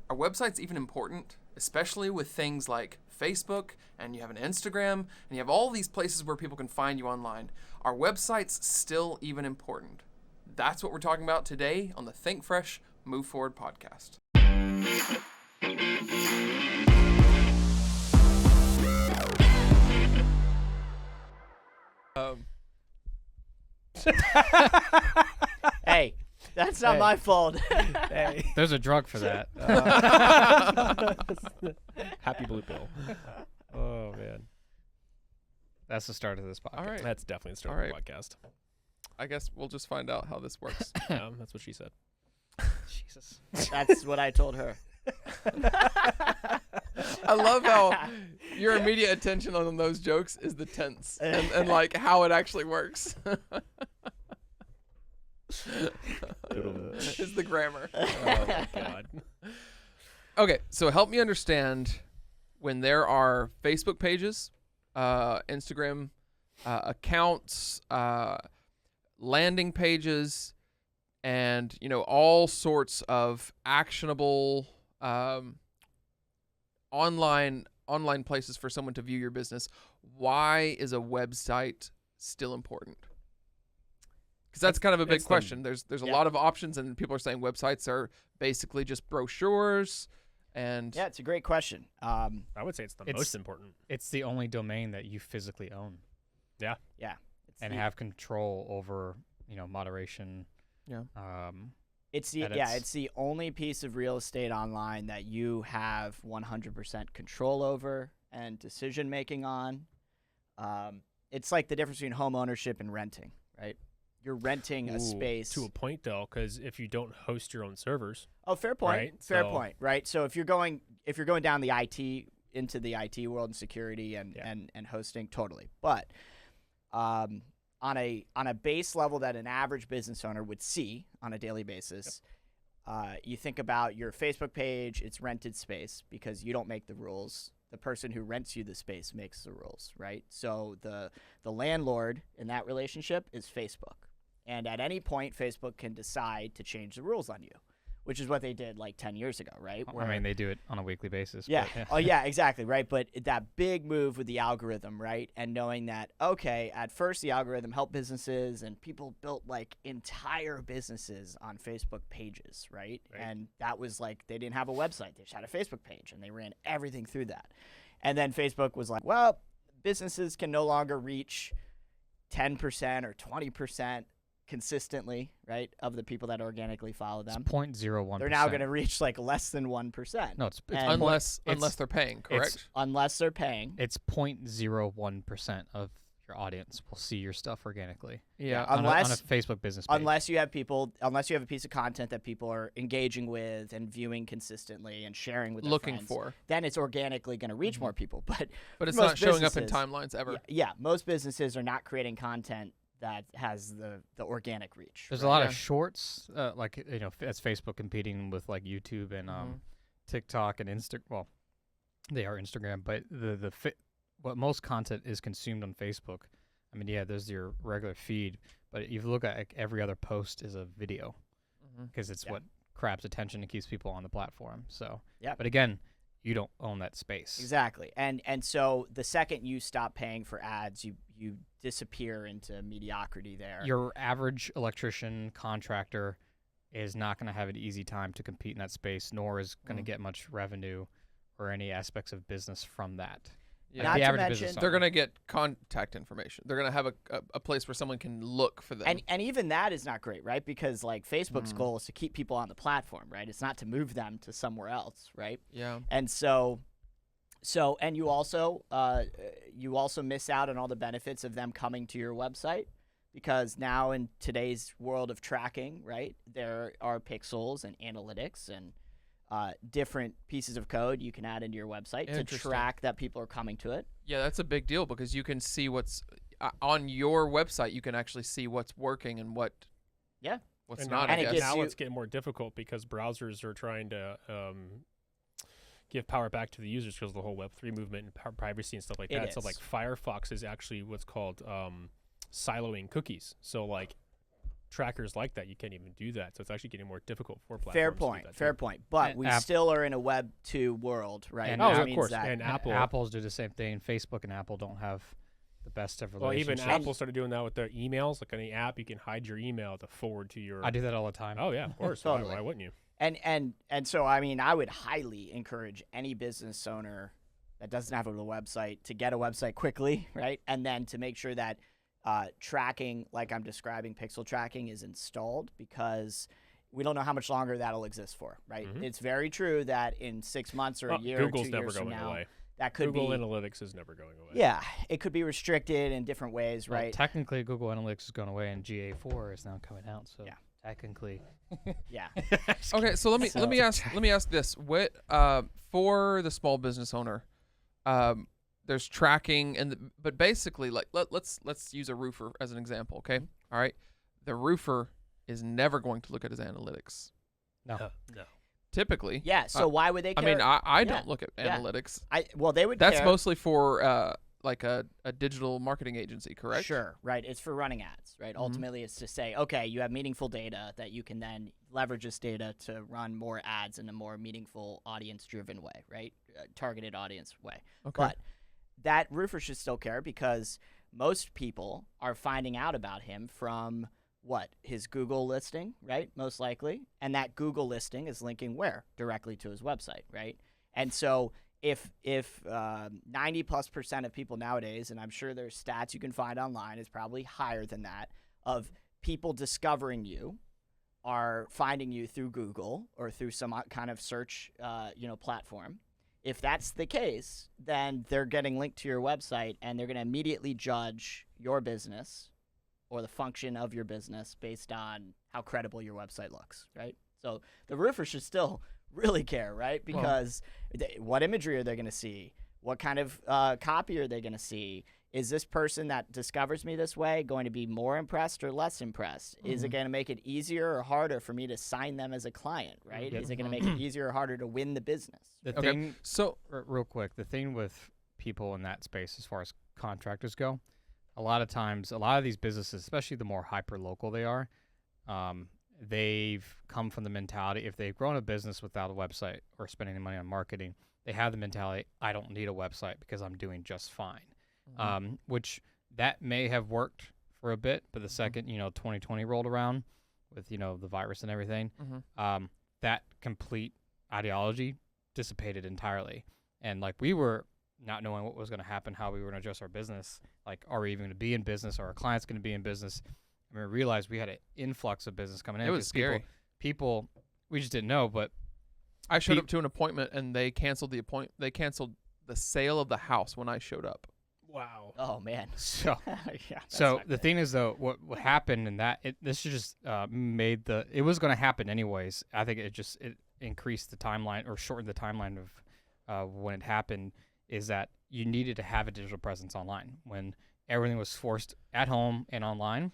Are websites even important, especially with things like Facebook, and you have an Instagram, and you have all these places where people can find you online? Are websites still even important? That's what we're talking about today on the Think Fresh, Move Forward podcast. Hey, that's not my fault. Hey. There's a drug for that. Happy Blue Pill. Oh, man. That's the start of this podcast. All right. That's definitely the start All of the right. podcast. I guess we'll just find out how this works. That's what she said. Jesus. That's what I told her. I love how your immediate attention on those jokes is the tense and like how it actually works. Is the grammar. Oh, my God. Okay, so help me understand when there are Facebook pages, Instagram accounts, landing pages, and all sorts of actionable online places for someone to view your business. Why is a website still important? Because that's kind of a big question. There's a lot of options, and people are saying websites are basically just brochures. And Yeah, it's a great question. I would say it's the most important. It's the only domain that you physically own. Yeah. Yeah. And have control over, moderation. Yeah. It's the edits. it's the only piece of real estate online that you have 100% control over and decision making on. It's like the difference between home ownership and renting, right? You're renting a space To a point, though, because if you don't host your own servers. Oh, fair point. Right, Fair so- point. Right. So if you're going down the IT into the IT world and security and hosting, totally. But on a base level that an average business owner would see on a daily basis, you think about your Facebook page. It's rented space because you don't make the rules. The person who rents you the space makes the rules, right? So the landlord in that relationship is Facebook. And at any point, Facebook can decide to change the rules on you, which is what they did like 10 years ago, right? They do it on a weekly basis. Yeah. But, Oh, yeah, exactly, right? But that big move with the algorithm, right? And knowing that, okay, at first the algorithm helped businesses and people built like entire businesses on Facebook pages, right? And that was like they didn't have a website. They just had a Facebook page and they ran everything through that. And then Facebook was like, well, businesses can no longer reach 10% or 20% consistently, right, of the people that organically follow them. It's 0.01%. They're now going to reach like less than 1%. No, it's And unless they're paying, correct? unless they're paying. It's 0.01% of your audience will see your stuff organically. Yeah. On a Unless Facebook business page. unless you have a piece of content that people are engaging with and viewing consistently and sharing with their Looking friends, for. then it's organically going to reach more people. But But it's most not showing up in businesses- timelines ever. Yeah, most businesses are not creating content that has the organic reach. There's right? a lot Yeah. of shorts, that's Facebook competing with like YouTube and TikTok and Well, they are Instagram, but what most content is consumed on Facebook. I mean, yeah, there's your regular feed, but if you look at like, every other post is a video because it's what grabs attention and keeps people on the platform. So, Yep. But again, you don't own that space. Exactly. And so the second you stop paying for ads, you disappear into mediocrity there. Your average electrician contractor is not going to have an easy time to compete in that space, nor is going to get much revenue or any aspects of business from that. Yeah. Not the to average mention- business They're owner. going to get contact information. They're going to have a place where someone can look for them. And even that is not great, right? Because like Facebook's goal is to keep people on the platform, right? It's not to move them to somewhere else, right? yeah. And so and you also miss out on all the benefits of them coming to your website because now in today's world of tracking, right, there are pixels and analytics and different pieces of code you can add into your website to Interesting. track that people are coming to it. Yeah, that's a big deal because you can see what's on your website. You can actually see what's working and what's And not. now, I it guess. gives now you- it's getting more difficult because browsers are trying to give power back to the users because of the whole Web3 movement and privacy and stuff like It that. So is. like Firefox is actually what's called siloing cookies. So like trackers like that, you can't even do that. So it's actually getting more difficult for platforms. Fair to do point. that Fair too. point. But And we still are in a Web 2 world, right? And Oh, Which of means course. that- And Apple. Apple's do the same thing. Facebook and Apple don't have the best of Well, relationships. even Apple started doing that with their emails. Like on the app, you can hide your email to forward to your. I do that all the time. Oh yeah, of course. Totally. Why wouldn't you? And so I mean, I would highly encourage any business owner that doesn't have a website to get a website quickly, right? And then to make sure that tracking, like I'm describing, pixel tracking is installed, because we don't know how much longer that'll exist for, right? Mhm. It's very true that in 6 months or a year Google's or 2 never years from going now, away. that could Google be Analytics is never going away. yeah, it could be restricted in different ways, Well, right? technically, Google Analytics is going away, and GA4 is now coming out. So Yeah. technically, Yeah. Okay, so let me So- ask this: what for the small business owner? There's tracking, but basically, like let's use a roofer as an example. Okay, all right, the roofer is never going to look at his analytics. no. No. Typically, Yeah. So why would they I care? mean, I Yeah. don't look at Yeah. analytics. well, they would That's care. mostly for like a digital marketing agency, correct? Sure, right. It's for running ads, right? Mhm. Ultimately, it's to say, okay, you have meaningful data that you can then leverage this data to run more ads in a more meaningful, audience-driven way, right? Targeted audience way. Okay. But that roofer should still care, because most people are finding out about him from his Google listing, right? Most likely. And that Google listing is linking where? Directly to his website, right? And so if 90+% of people nowadays, and I'm sure there's stats you can find online, is probably higher than that, of people discovering you are finding you through Google or through some kind of search platform. If that's the case, then they're getting linked to your website, and they're going to immediately judge your business or the function of your business based on how credible your website looks, right? So the roofer should still really care, right? Because what imagery are they going to see? What kind of copy are they going to see? Is this person that discovers me this way going to be more impressed or less impressed? Is it going to make it easier or harder for me to sign them as a client, right? Is it going to make it easier or harder to win the business? The Okay. thing, So real quick, the thing with people in that space, as far as contractors go, a lot of times, a lot of these businesses, especially the more hyper local they are, they've come from the mentality, if they've grown a business without a website or spending any money on marketing, they have the mentality, I don't need a website because I'm doing just fine. Which that may have worked for a bit, but the second 2020 rolled around with the virus and everything, that complete ideology dissipated entirely. And like, we were not knowing what was going to happen, how we were going to adjust our business, like, are we even going to be in business, are our clients going to be in business? I mean, we realized we had an influx of business coming in. it was 'cause scary. people we just didn't know, but I showed up to an appointment and they canceled the They canceled the sale of the house when I showed up. Wow. Oh, man. so Yeah, that's So not the good. thing is, though, what happened in that, this just made it was going to happen anyways. I think it increased the timeline or shortened the timeline of when it happened, is that you needed to have a digital presence online. When everything was forced at home and online,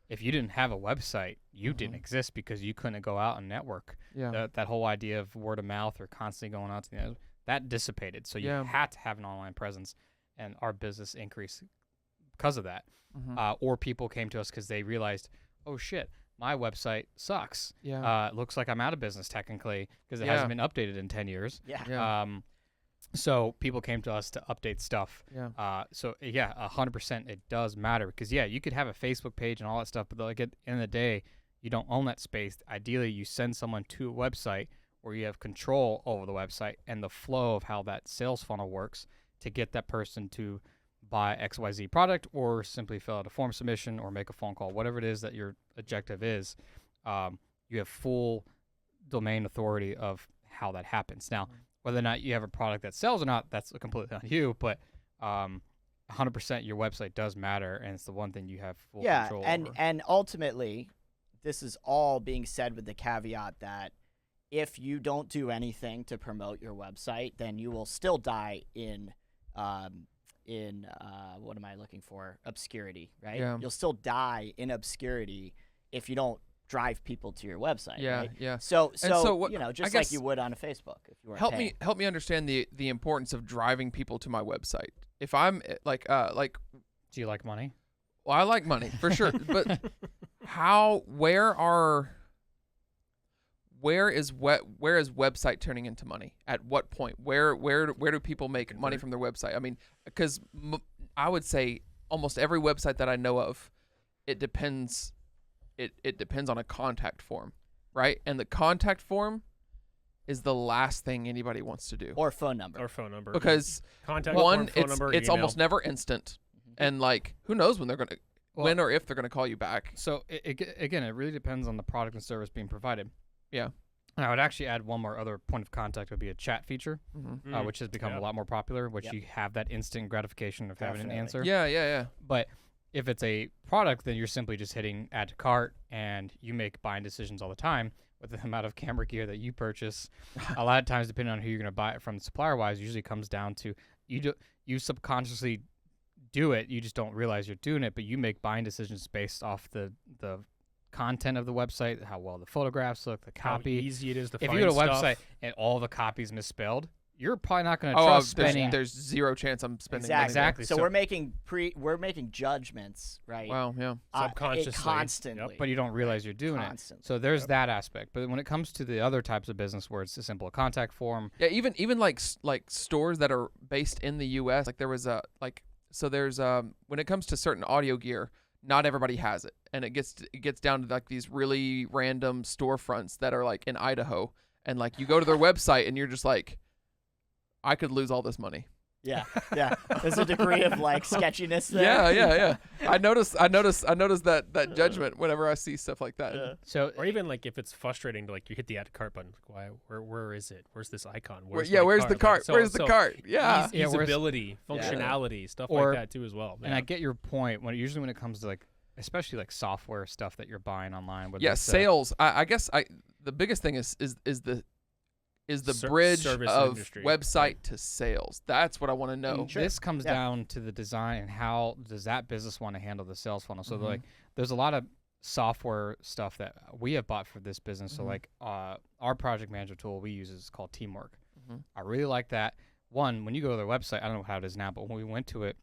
if you didn't have a website, you didn't exist, because you couldn't go out and network. Yeah. That whole idea of word of mouth or constantly going out to that dissipated. So you had to have an online presence, and our business increased because of that. Or people came to us because they realized, oh shit, my website sucks. Yeah. It looks like I'm out of business technically because it Yeah. hasn't been updated in 10 years. Yeah. Yeah. So people came to us to update stuff. Yeah. So yeah, 100% it does matter, because you could have a Facebook page and all that stuff, but like at the end of the day, you don't own that space. Ideally, you send someone to a website where you have control over the website and the flow of how that sales funnel works to get that person to buy XYZ product, or simply fill out a form submission or make a phone call, whatever it is that your objective is. You have full domain authority of how that happens. Now, whether or not you have a product that sells or not, that's completely on you, but 100% your website does matter, and it's the one thing you have full control over. And ultimately, this is all being said with the caveat that if you don't do anything to promote your website, then you will still die in what am I looking for? Obscurity, right? Yeah. You'll still die in obscurity if you don't drive people to your website. Yeah. Right? Yeah. So what- just I like you guess- would on a Facebook if you were Help me understand the importance of driving people to my website. If I'm like Do you like money? well, I like money for sure, but where is website turning into money? At what point? Where do people make money from their website? I mean, because I would say almost every website that I know of, it depends on a contact form, right? And the contact form is the last thing anybody wants to do. Or phone number. Because contact one, phone number, it's email. almost never instant, and like who knows when they're gonna when or if they're gonna call you back. So again, it really depends on the product and service being provided. Yeah. And I would actually add one more other point of contact would be a chat feature, Mm-hmm. which has become a lot more popular, which you have that instant gratification of having an answer. Yeah. But if it's a product, then you're simply just hitting add to cart, and you make buying decisions all the time with the amount of camera gear that you purchase. A lot of times, depending on who you're going to buy it from, supplier-wise, usually comes down to you subconsciously do it. You just don't realize you're doing it, but you make buying decisions based off the content of the website, how well the photographs look, the copy. How easy it is to if find you go to a stuff. website and all the copies misspelled, you're probably not going to trust spending. There's zero chance I'm spending Exactly. So we're making judgments, right? Wow, yeah. Subconsciously. Constantly. But you don't realize you're doing it. So there's that aspect. But when it comes to the other types of business where it's a simple contact form, Yeah, even like stores that are based in the U.S. Like there was there's when it comes to certain audio gear, not everybody has it, and it gets down to like these really random storefronts that are like in Idaho, and like you go to their website and you're just like, I could lose all this money. Yeah. There's a degree of like sketchiness there. Yeah. I notice that judgment whenever I see stuff like that. Yeah. so Or even like if it's frustrating to like you hit the add to cart button, like, where is it? Where's this icon? Where's my the cart? Like, Where's the cart? Yeah. Usability, functionality, stuff Or- like that too as well. and I get your point when it comes to like, especially like software stuff that you're buying online. Whether Yeah, it's, sales. I guess the biggest thing is the bridge service of industry. website to sales. That's what I want to know. Sure. This comes Yeah. down to the design and how does that business want to handle the sales funnel. So Mhm. like, there's a lot of software stuff that we have bought for this business. So Mhm. like, our project manager tool we use is called Teamwork. Mhm. I really like that. One, when you go to their website, I don't know how it is now, but when we went to it,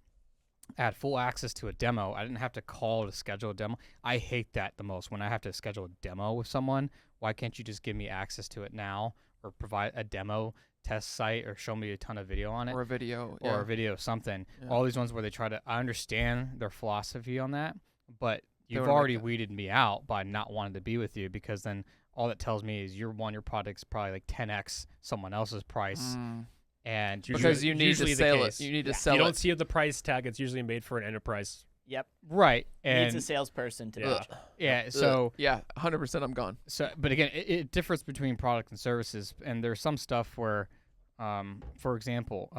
I had full access to a demo. I didn't have to call to schedule a demo. I hate that the most when I have to schedule a demo with someone. Why can't you just give me access to it now, or provide a demo test site, or show me a ton of video on it, Or a video. or a video something. Yeah. All these ones where they try to, I understand their philosophy on that, but you've wanna make already that- weeded me out by not wanting to be with you, because then all that tells me is your product's probably like 10x someone else's price. Mm. And Usually- Because you need usually to the sell case. it. You need to Yeah. sell you don't it. see the price tag. It's usually made for an enterprise. Yep. right. Needs And a salesperson to Yeah. pitch. yeah, so yeah, 100% I'm gone. but again, it differs between product and services, and there's some stuff where, for example,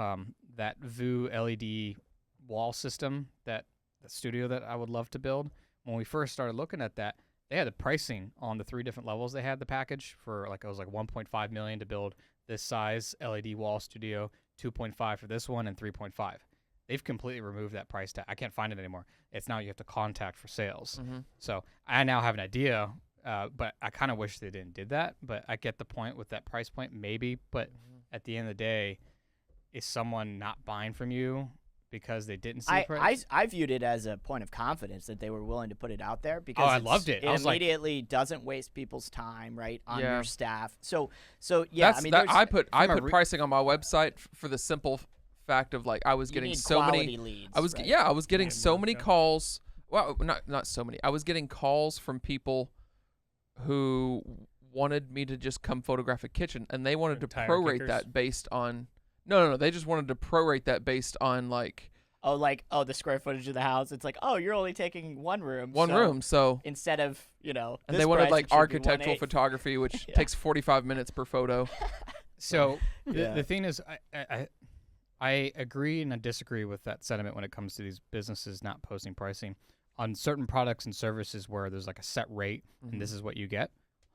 that VU LED wall system, that studio that I would love to build. When we first started looking at that, they had the pricing on the 3 different levels. They had the package for like, it was like 1.5 million to build this size LED wall studio, 2.5 for this one, and 3.5. They've completely removed that price tag. I can't find it anymore. It's now you have to contact for sales. Mm-hmm. So I now have an idea, but I kind of wish they did that. But I get the point with that price point, maybe. But at the end of the day, is someone not buying from you because they didn't see the price? I viewed it as a point of confidence that they were willing to put it out there because I loved it. It I was like- immediately doesn't waste people's time, right, on Yeah. your staff. So yeah, That's, I mean, I put from a pricing on my website for the simple fact of like I was you getting need so many. quality leads. I was right? I was getting so Landmark, many yeah. calls. Well, not so many. I was getting calls from people who wanted me to just come photograph a kitchen, and they wanted to Tire prorate kickers? that based on. No. They just wanted to prorate that based on like the square footage of the house. It's like, oh, you're only taking one room. one so room. So instead of and this they wanted price, like it should be architectural 1/8. photography, which Yeah. takes 45 minutes per photo. So Yeah. the thing is, I agree and I disagree with that sentiment when it comes to these businesses not posting pricing on certain products and services where there's like a set rate and this is what you get.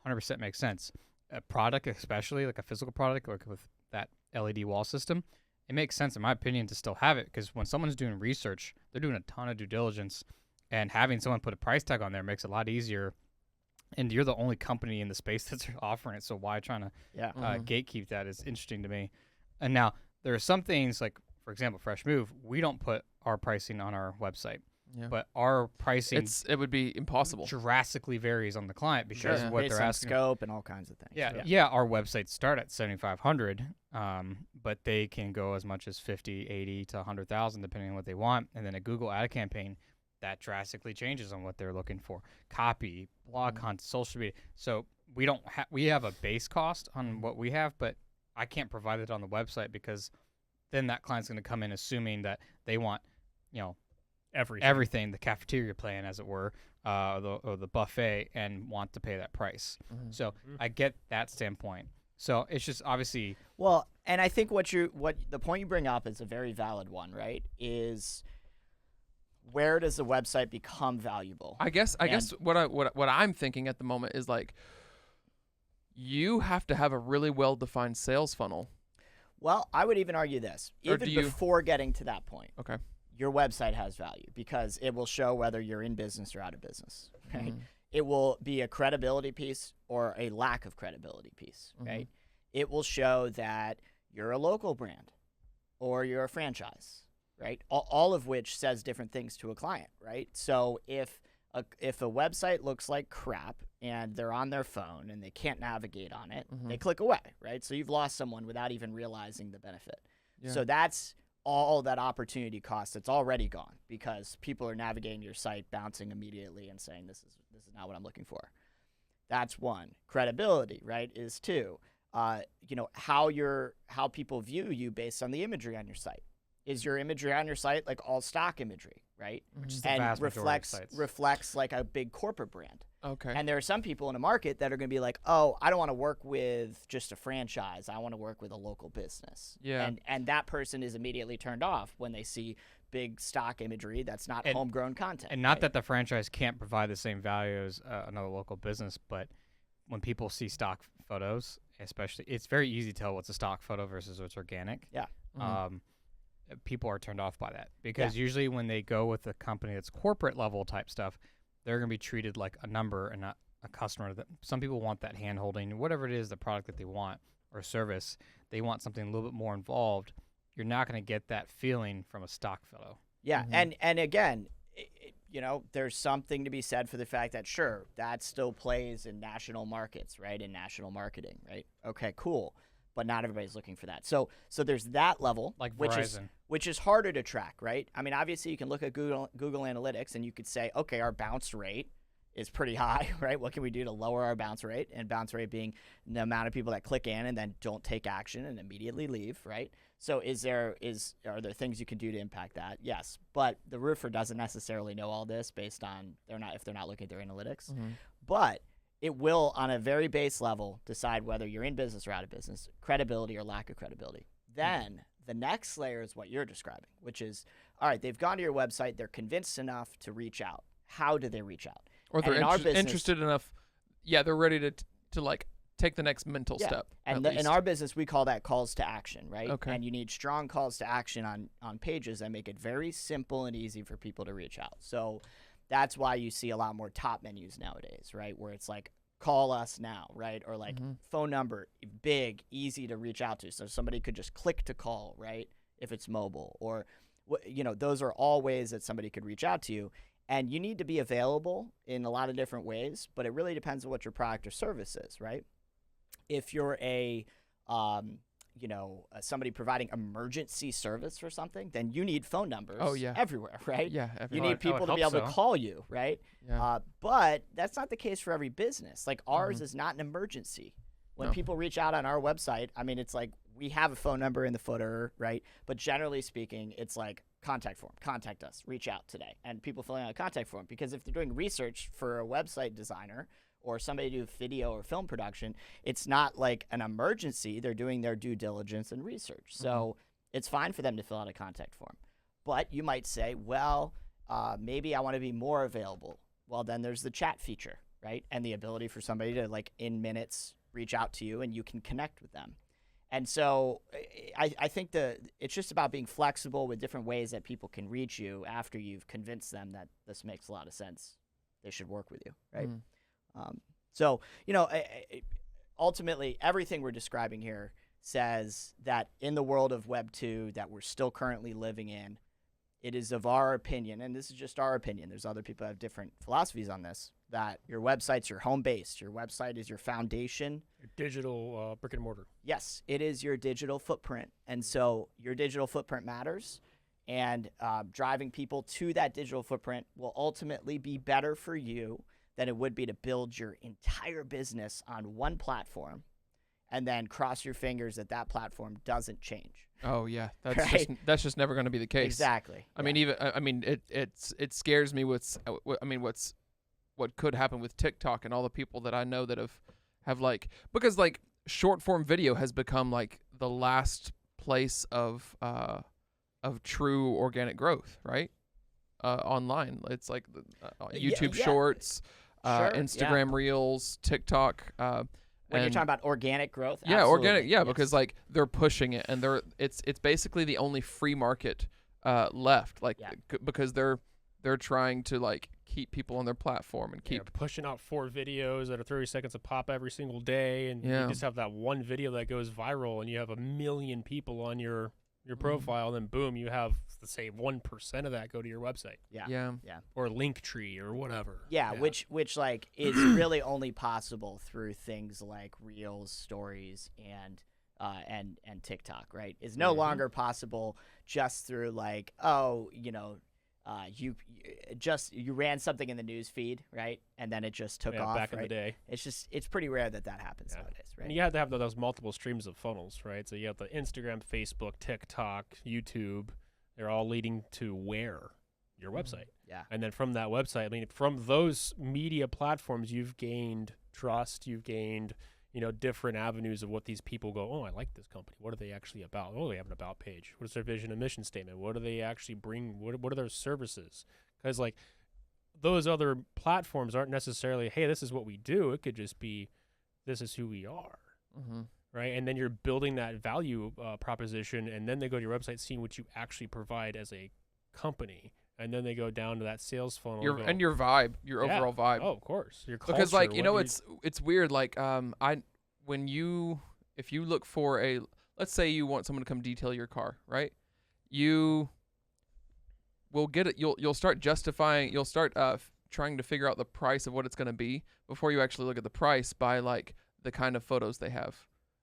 100% makes sense. A product, especially like a physical product, like with that LED wall system, it makes sense in my opinion to still have it, because when someone's doing research, they're doing a ton of due diligence, and having someone put a price tag on there makes it a lot easier. And you're the only company in the space that's offering it, so why trying to Yeah. gatekeep that is interesting to me. And now there are some things like, for example, Fresh Move, we don't put our pricing on our website. Yeah. but our pricing It would be impossible. drastically varies on the client because Sure. of what Based they're on asking. scope and all kinds of things. Yeah, our websites start at 7,500, but they can go as much as 50, 80 to 100,000 depending on what they want. And then a Google ad campaign, that drastically changes on what they're looking for. Copy, blog content, social media. So we have a base cost on what we have, but I can't provide it on the website because then that client's going to come in assuming that they want, everything, the cafeteria plan, as it were, or the buffet, and want to pay that price. So I get that standpoint. So it's just obviously. Well, and I think what the point you bring up is a very valid one, right? Is where does the website become valuable? I guess what I'm thinking at the moment is like you have to have a really well defined sales funnel. Well, I would even argue this. Even before getting to that point. Okay. Your website has value because it will show whether you're in business or out of business, right? It will be a credibility piece or a lack of credibility piece, right? It will show that you're a local brand or you're a franchise, right? All of which says different things to a client, right? So if a website looks like crap and they're on their phone and they can't navigate on it, they click away, right? So you've lost someone without even realizing the benefit. Yeah. So that's all that opportunity cost. It's already gone because people are navigating your site, bouncing immediately and saying, this is not what I'm looking for. That's one. Credibility, right, is two. How people view you based on the imagery on your site. Is your imagery on your site like all stock imagery, right? Which is the vast majority of sites. Reflects like a big corporate brand. Okay. And there are some people in a market that are going to be like, oh, I don't want to work with just a franchise. I want to work with a local business. Yeah. And that person is immediately turned off when they see big stock imagery that's not homegrown content. And not that the franchise can't provide the same value as another local business, but when people see stock photos, especially, it's very easy to tell what's a stock photo versus what's organic. Yeah. People are turned off by that because usually when they go with a company that's corporate level type stuff, they're going to be treated like a number and not a customer. That some people want that hand holding, whatever it is, the product that they want or service, they want something a little bit more involved. You're not going to get that feeling from a stock photo. Yeah. And again, there's something to be said for the fact that sure, that still plays in national markets, right? In national marketing, right? Okay, cool. But not everybody's looking for that. So there's that level, like Verizon, which is harder to track, right? I mean, obviously you can look at Google Analytics and you could say, okay, our bounce rate is pretty high, right? What can we do to lower our bounce rate? And bounce rate being the amount of people that click in and then don't take action and immediately leave, right? So are there things you can do to impact that? Yes, but the roofer doesn't necessarily know all this based on if they're not looking at their analytics, but it will, on a very base level, decide whether you're in business or out of business, credibility or lack of credibility. Then the next layer is what you're describing, which is, all right, they've gone to your website, they're convinced enough to reach out. How do they reach out? Or they're interested enough. Yeah, they're ready to like take the next mental step. And in our business, we call that calls to action, right? Okay. And you need strong calls to action on pages that make it very simple and easy for people to reach out. So that's why you see a lot more top menus nowadays, right? Where it's like, call us now, right? Or like phone number, big, easy to reach out to. So somebody could just click to call, right? If it's mobile or, those are all ways that somebody could reach out to you. And you need to be available in a lot of different ways, but it really depends on what your product or service is, right? If you're somebody providing emergency service for something, then you need phone numbers everywhere, right? Yeah, you need people to be able to call you, right? Yeah. But that's not the case for every business. Like ours is not an emergency. When people reach out on our website, I mean, it's like we have a phone number in the footer, right? But generally speaking, it's like contact form, contact us, reach out today. And people filling out a contact form because if they're doing research for a website designer or somebody to do video or film production, it's not like an emergency. They're doing their due diligence and research. So it's fine for them to fill out a contact form. But you might say, well, maybe I want to be more available. Well, then there's the chat feature, right? And the ability for somebody to, like, in minutes reach out to you and you can connect with them. And so I think it's just about being flexible with different ways that people can reach you after you've convinced them that this makes a lot of sense. They should work with you, right? Ultimately, everything we're describing here says that in the world of Web 2 that we're still currently living in, it is of our opinion, and this is just our opinion, there's other people who have different philosophies on this, that your website's your home base. Your website is your foundation. Your digital brick and mortar. Yes, it is your digital footprint. And so your digital footprint matters. And driving people to that digital footprint will ultimately be better for you than it would be to build your entire business on one platform and then cross your fingers that that platform doesn't change. Oh yeah, Right? that's just never going to be the case. Exactly. I mean, it scares me. What could happen with TikTok and all the people that I know that have like, because like short form video has become like the last place of true organic growth, right? Online, it's like YouTube Shorts, Sure, Instagram Reels, TikTok. When you're talking about organic growth, yeah, absolutely. organic, yeah, Yes. because like they're pushing it, and it's basically the only free market left, like because they're trying to like keep people on their platform and keep pushing out 4 videos that are 30 seconds a pop every single day, and you just have that one video that goes viral, and you have 1 million people on your profile, and then boom, you have, let's say, 1% of that go to your website. Yeah. Or Linktree or whatever. Yeah, which like is really only possible through things like Reels, Stories, and TikTok, right? Is no longer possible just through like, you ran something in the news feed, right? And then it just took off. Back in right? the day. It's pretty rare that happens nowadays, right? And you have to have those multiple streams of funnels, right? So you have the Instagram, Facebook, TikTok, YouTube. They're all leading to where? Your website. Yeah. And then from that website, I mean, from those media platforms, you've gained trust. You've gained, different avenues of what these people go, oh, I like this company. What are they actually about? Oh, they have an about page. What is their vision and mission statement? What do they actually bring? What are their services? Because like those other platforms aren't necessarily, hey, this is what we do. It could just be, this is who we are. Mm-hmm. Right. And then you're building that value proposition, and then they go to your website seeing what you actually provide as a company. And then they go down to that sales funnel. Your vibe, your overall vibe. Oh, of course. Your culture, because like, it's weird. Like, if you look for let's say you want someone to come detail your car, right? You will get it. You'll start justifying, you'll start trying to figure out the price of what it's going to be before you actually look at the price by like the kind of photos they have,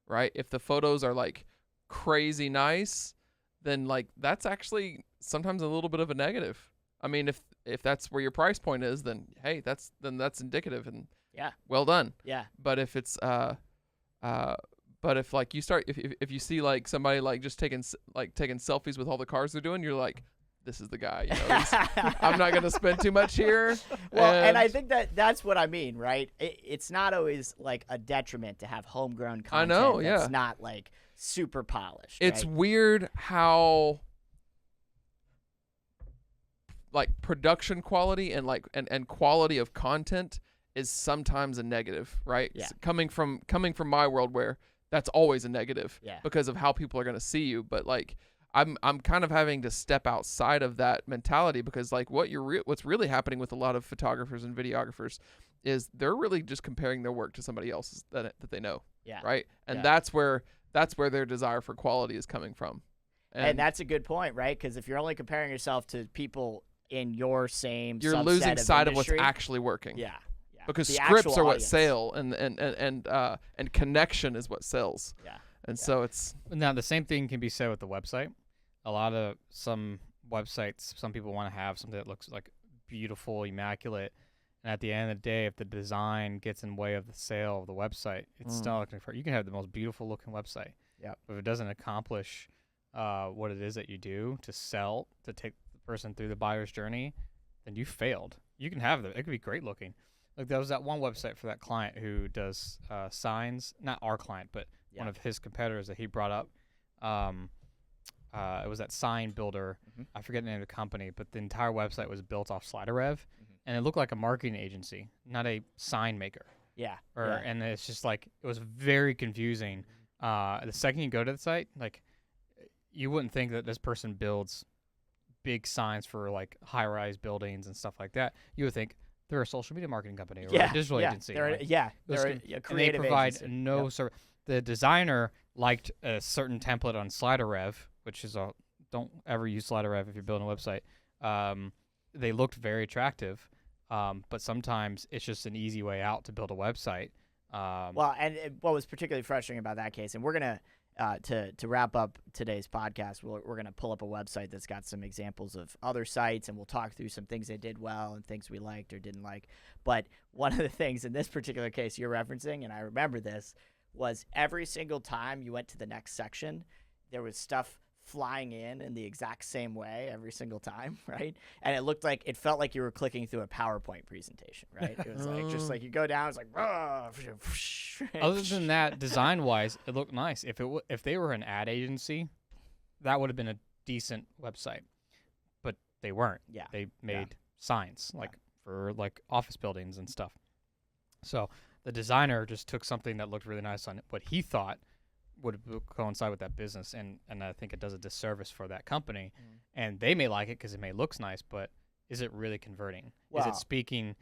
right? If the photos are like crazy nice, then like that's actually sometimes a little bit of a negative. I mean, if that's where your price point is, then hey, that's indicative, and well done. Yeah. But if it's but if like you start, if you see like somebody like just taking selfies with all the cars they're doing, you're like, this is the guy. I'm not gonna spend too much here. Well, and I think that's what I mean, right? It's not always like a detriment to have homegrown content. I know, that's not like super polished. It's right? weird how like production quality and like and quality of content is sometimes a negative, right? Yeah. Coming from my world where that's always a negative Yeah. because of how people are going to see you. But like I'm kind of having to step outside of that mentality, because like what's really happening with a lot of photographers and videographers is they're really just comparing their work to somebody else's that they know. Yeah. Right. And Yeah. that's where their desire for quality is coming from. And that's a good point, right? Because if you're only comparing yourself to people in your same, you're subset losing of sight of what's industry, actually working. Yeah. Because The scripts actual are what audience. sell, and connection is what sells. Yeah. And so it's Now, the same thing can be said with the website. Some websites, some people want to have something that looks like beautiful, immaculate, and at the end of the day, if the design gets in the way of the sale of the website, it's still not looking for. You can have the most beautiful looking website, Yep. but if it doesn't accomplish what it is that you do to sell, to take the person through the buyer's journey, then you failed. You can have it could be great looking. Like there was that one website for that client who does signs, not our client, but one of his competitors that he brought up. It was that sign builder. I forget the name of the company, but the entire website was built off SliderRev, and it looked like a marketing agency, not a sign maker. Yeah. And it's just like, it was very confusing. The second you go to the site, like you wouldn't think that this person builds big signs for like high-rise buildings and stuff like that. You would think they're a social media marketing company or a digital agency. They're like, they're a and they creative provide agency. no service. The designer liked a certain template on SliderRev, which is a don't ever use SliderRev if you're building a website. They looked very attractive, but sometimes it's just an easy way out to build a website. Well, and what was particularly frustrating about that case, and we're gonna to wrap up today's podcast, we're gonna pull up a website that's got some examples of other sites, and we'll talk through some things they did well and things we liked or didn't like. But one of the things in this particular case you're referencing, and I remember this, was every single time you went to the next section, there was stuff flying in the exact same way every single time, right? And it felt like you were clicking through a PowerPoint presentation, right? It was like just like you go down, it's like other than that, design wise, it looked nice. If they were an ad agency, that would have been a decent website, but they weren't. Yeah, they made signs for like office buildings and stuff. So the designer just took something that looked really nice on what he thought would coincide with that business, and I think it does a disservice for that company. And they may like it because it may looks nice, but is it really converting? Is it speaking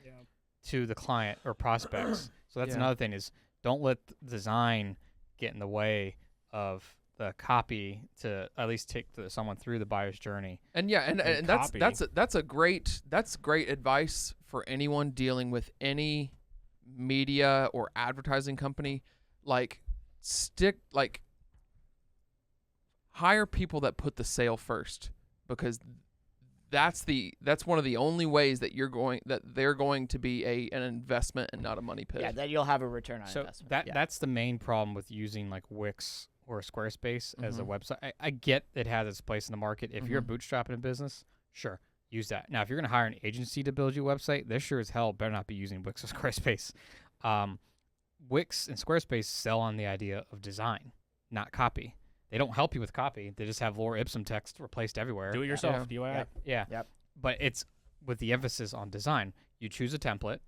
to the client or prospects? So that's another thing, is don't let design get in the way of the copy to at least take someone through the buyer's journey. And and that's great advice for anyone dealing with any media or advertising company. Hire people that put the sale first, because that's one of the only ways that they're going to be an investment and not a money pit. Yeah, that you'll have a return on investment. That's the main problem with using like Wix or Squarespace as a website. I get it has its place in the market. If you're bootstrapping a business, sure, use that. Now, if you're going to hire an agency to build you a website, they sure as hell better not be using Wix or Squarespace. Wix and Squarespace sell on the idea of design, not copy. They don't help you with copy. They just have Laura Ipsum text replaced everywhere. Do it yourself. DIY. Yeah. Yep. But it's with the emphasis on design. You choose a template,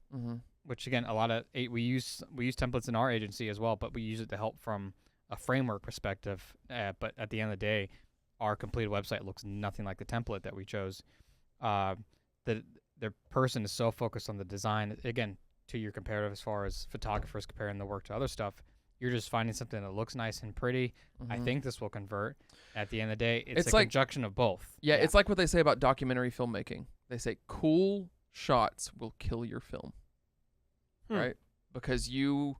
which again, we use templates in our agency as well, but we use it to help from a framework perspective. But at the end of the day, our completed website looks nothing like the template that we chose. The person is so focused on the design. Again, to your comparative, as far as photographers comparing the work to other stuff, you're just finding something that looks nice and pretty. I think this will convert. At the end of the day, it's a conjunction of both. Yeah, it's like what they say about documentary filmmaking. They say cool shots will kill your film, right? Because you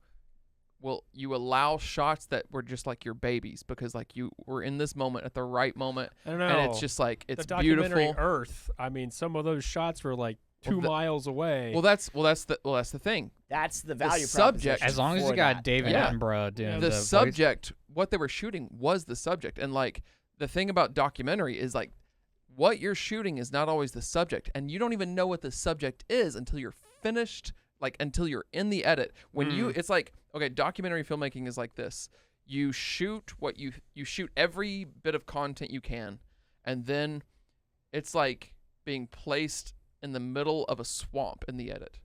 allow shots that were just like your babies, because like you were in this moment at the right moment. I don't know. And it's just like, it's the documentary beautiful. Earth. I mean, some of those shots were like 2 miles away. That's the thing. That's the value subject. proposition. As long as you got David Attenborough doing the subject, what they were shooting was the subject. And like the thing about documentary is like what you're shooting is not always the subject, and you don't even know what the subject is until you're finished, like until you're in the edit. When it's like, okay, documentary filmmaking is like this. You shoot you shoot every bit of content you can, and then it's like being placed in the middle of a swamp in the edit,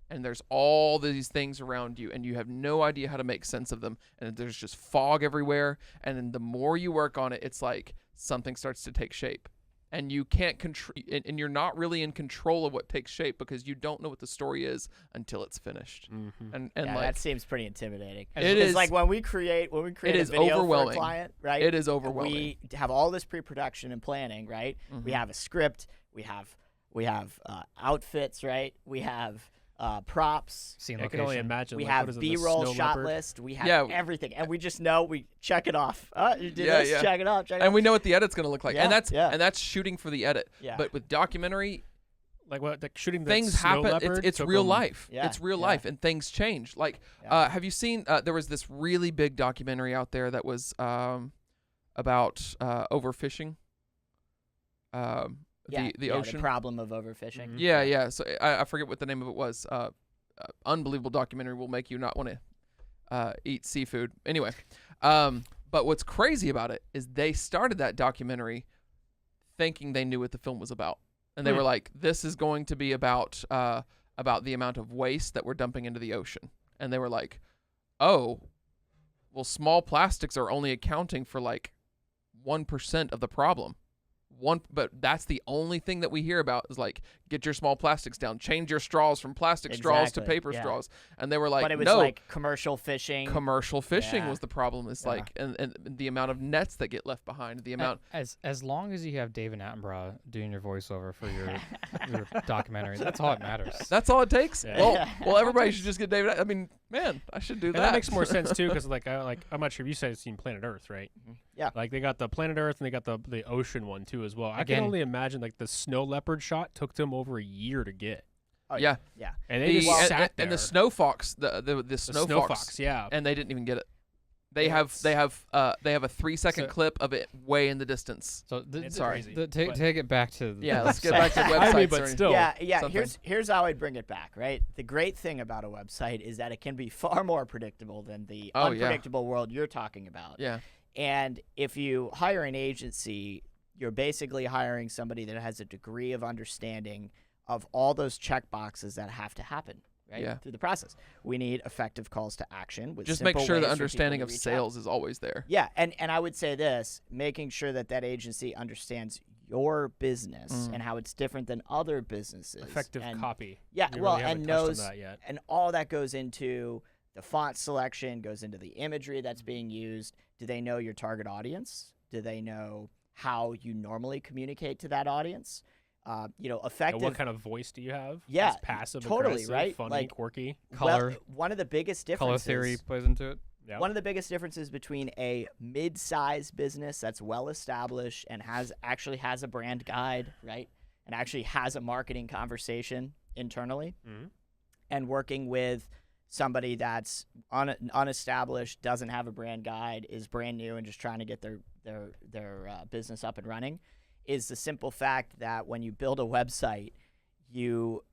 and there's all these things around you, and you have no idea how to make sense of them, and there's just fog everywhere. And then the more you work on it, it's like something starts to take shape, and you can't control, and you're not really in control of what takes shape, because you don't know what the story is until it's finished. And like, that seems pretty intimidating. It's like when we create a video for a client, right? It is overwhelming. We have all this pre-production and planning, right? We have a script, we have outfits, right? We have props. I can only imagine. We have B-roll shot list. We have everything, and we just know we check it off. You did this. Check it off. And we know what the edit's going to look like, and that's shooting for the edit. Yeah. But with documentary, like shooting things happen. It's real life. Yeah. It's real life, and things change. Like, have you seen? There was this really big documentary out there that was about overfishing. The ocean, the problem of overfishing. Yeah. So I forget what the name of it was. Unbelievable documentary, will make you not want to eat seafood. Anyway, but what's crazy about it is they started that documentary thinking they knew what the film was about, and they were like, "This is going to be about the amount of waste that we're dumping into the ocean," and they were like, "Oh, well, small plastics are only accounting for like 1% of the problem. but that's the only thing that we hear about is like, get your small plastics down, change your straws from plastic straws to paper straws. And they were like, but it was no, like commercial fishing. Commercial fishing Yeah. was the problem. It's like, and the amount of nets that get left behind, the amount. As long as you have David Attenborough doing your voiceover for your documentary, that's all that matters. That's all it takes. Yeah. Well, everybody should just get David. I mean, man, I should do that. And that makes more sense too, because I'm not sure if you said seen Planet Earth, right? Yeah. Like they got the Planet Earth and they got the ocean one too as well. I Again- can only imagine like the snow leopard shot took them over a year to get, Oh, Yeah. Yeah. and they just sat there. and the snow fox, the The snow snow fox, fox, yeah. and they didn't even get it. They Yeah, have a 3-second So- clip of it way in the distance. So It's sorry. crazy. take it back to the Yeah, let's get website. back to websites. I mean, but or- still. Yeah. something. Here's how I'd bring it back. Right. The great thing about a website is that it can be far more predictable than the Oh, yeah. unpredictable world you're talking about. Yeah. And if you hire an agency, you're basically hiring somebody that has a degree of understanding of all those check boxes that have to happen, right? Yeah. Through the process. We need effective calls to action with Just make simple sure the ways for people understanding to of reach out. sales is always there. Yeah, and I would say this, making sure that that agency understands your business and how it's different than other businesses. Effective and, copy. Yeah, We well, really haven't and touched on knows that yet. and all that goes into the font selection, goes into the imagery that's being used. Do they know your target audience? Do they know how you normally communicate to that audience? And Effective. what kind of voice do you have? Yeah, Is passive, totally, aggressive, right? funny, Like, quirky. Color, well, one of the biggest color differences. theory plays into it. Yeah. One of the biggest differences between a mid-sized business that's well established and actually has a brand guide, right, and actually has a marketing conversation internally, Mhm. and working with somebody that's unestablished, doesn't have a brand guide, is brand new, and just trying to get their business up and running, is the simple fact that when you build a website, you're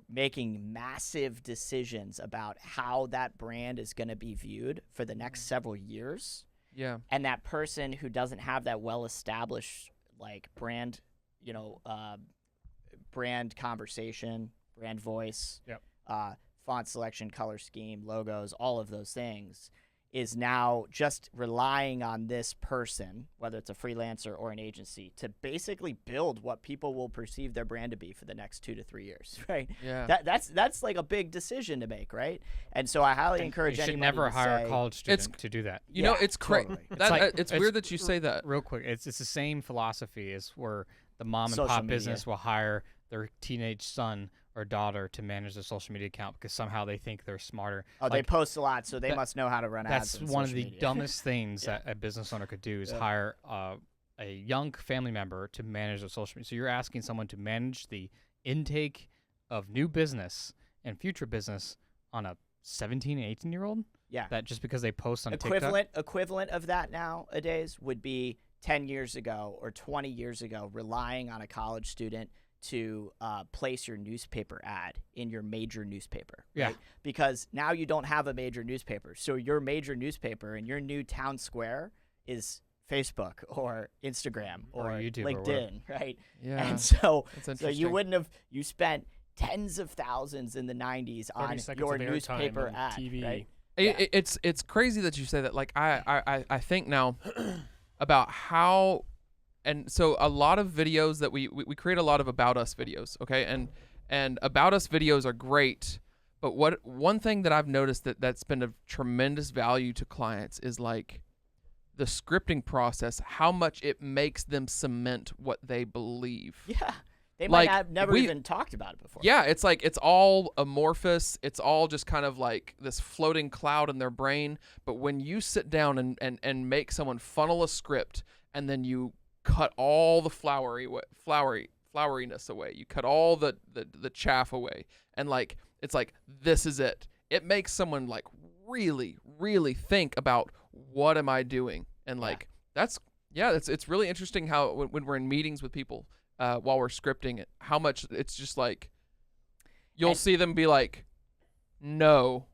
making massive decisions about how that brand is going to be viewed for the next several years. Yeah. And that person who doesn't have that well-established like brand, brand conversation, brand voice, Yep. font selection, color scheme, logos, all of those things, is now just relying on this person, whether it's a freelancer or an agency, to basically build what people will perceive their brand to be for the next 2 to 3 years, right? Yeah. That's like a big decision to make, right? And so I highly encourage You should anybody never to hire say, a college student to do that. You know, Yeah, it's crazy. totally. It's like- It's it's weird that you say that. Real quick, it's the same philosophy as where the mom and Social pop media. business will hire their teenage son or daughter to manage their social media account because somehow they think they're smarter. Oh, they Like, post a lot, so they that- must know how to run ads. that's on one of social the media. dumbest things Yeah. that a business owner could do is Yeah. hire a young family member to manage their social media. So you're asking someone to manage the intake of new business and future business on a 17 and 18-year-old? Yeah. That just because they post on TikTok? Equivalent of that nowadays would be 10 years ago or 20 years ago, relying on a college student to place your newspaper ad in your major newspaper. Yeah. Right? Because now you don't have a major newspaper. So your major newspaper in your new town square is Facebook or Instagram Or YouTube or LinkedIn, right? Yeah. And so That's you interesting. wouldn't have, you spent tens of thousands in the 90s 30 on seconds your of airtime newspaper on ad, TV. right? It's crazy that you say that. Like I think now about how, and so a lot of videos that we create a lot of about us videos, okay, and about us videos are great, but one thing that I've noticed that's been of tremendous value to clients is like the scripting process, how much it makes them cement what they believe. Yeah. They Like, might have never even talked about it before. Yeah, it's like it's all amorphous. It's all just kind of like this floating cloud in their brain. But when you sit down and make someone funnel a script and then you cut all the floweriness away, you cut all the chaff away, and like it's like this is it. It makes someone like really, really think about what am I doing, and like it's really interesting how when we're in meetings with people. While we're scripting it, how much it's just like you'll see them be like, no,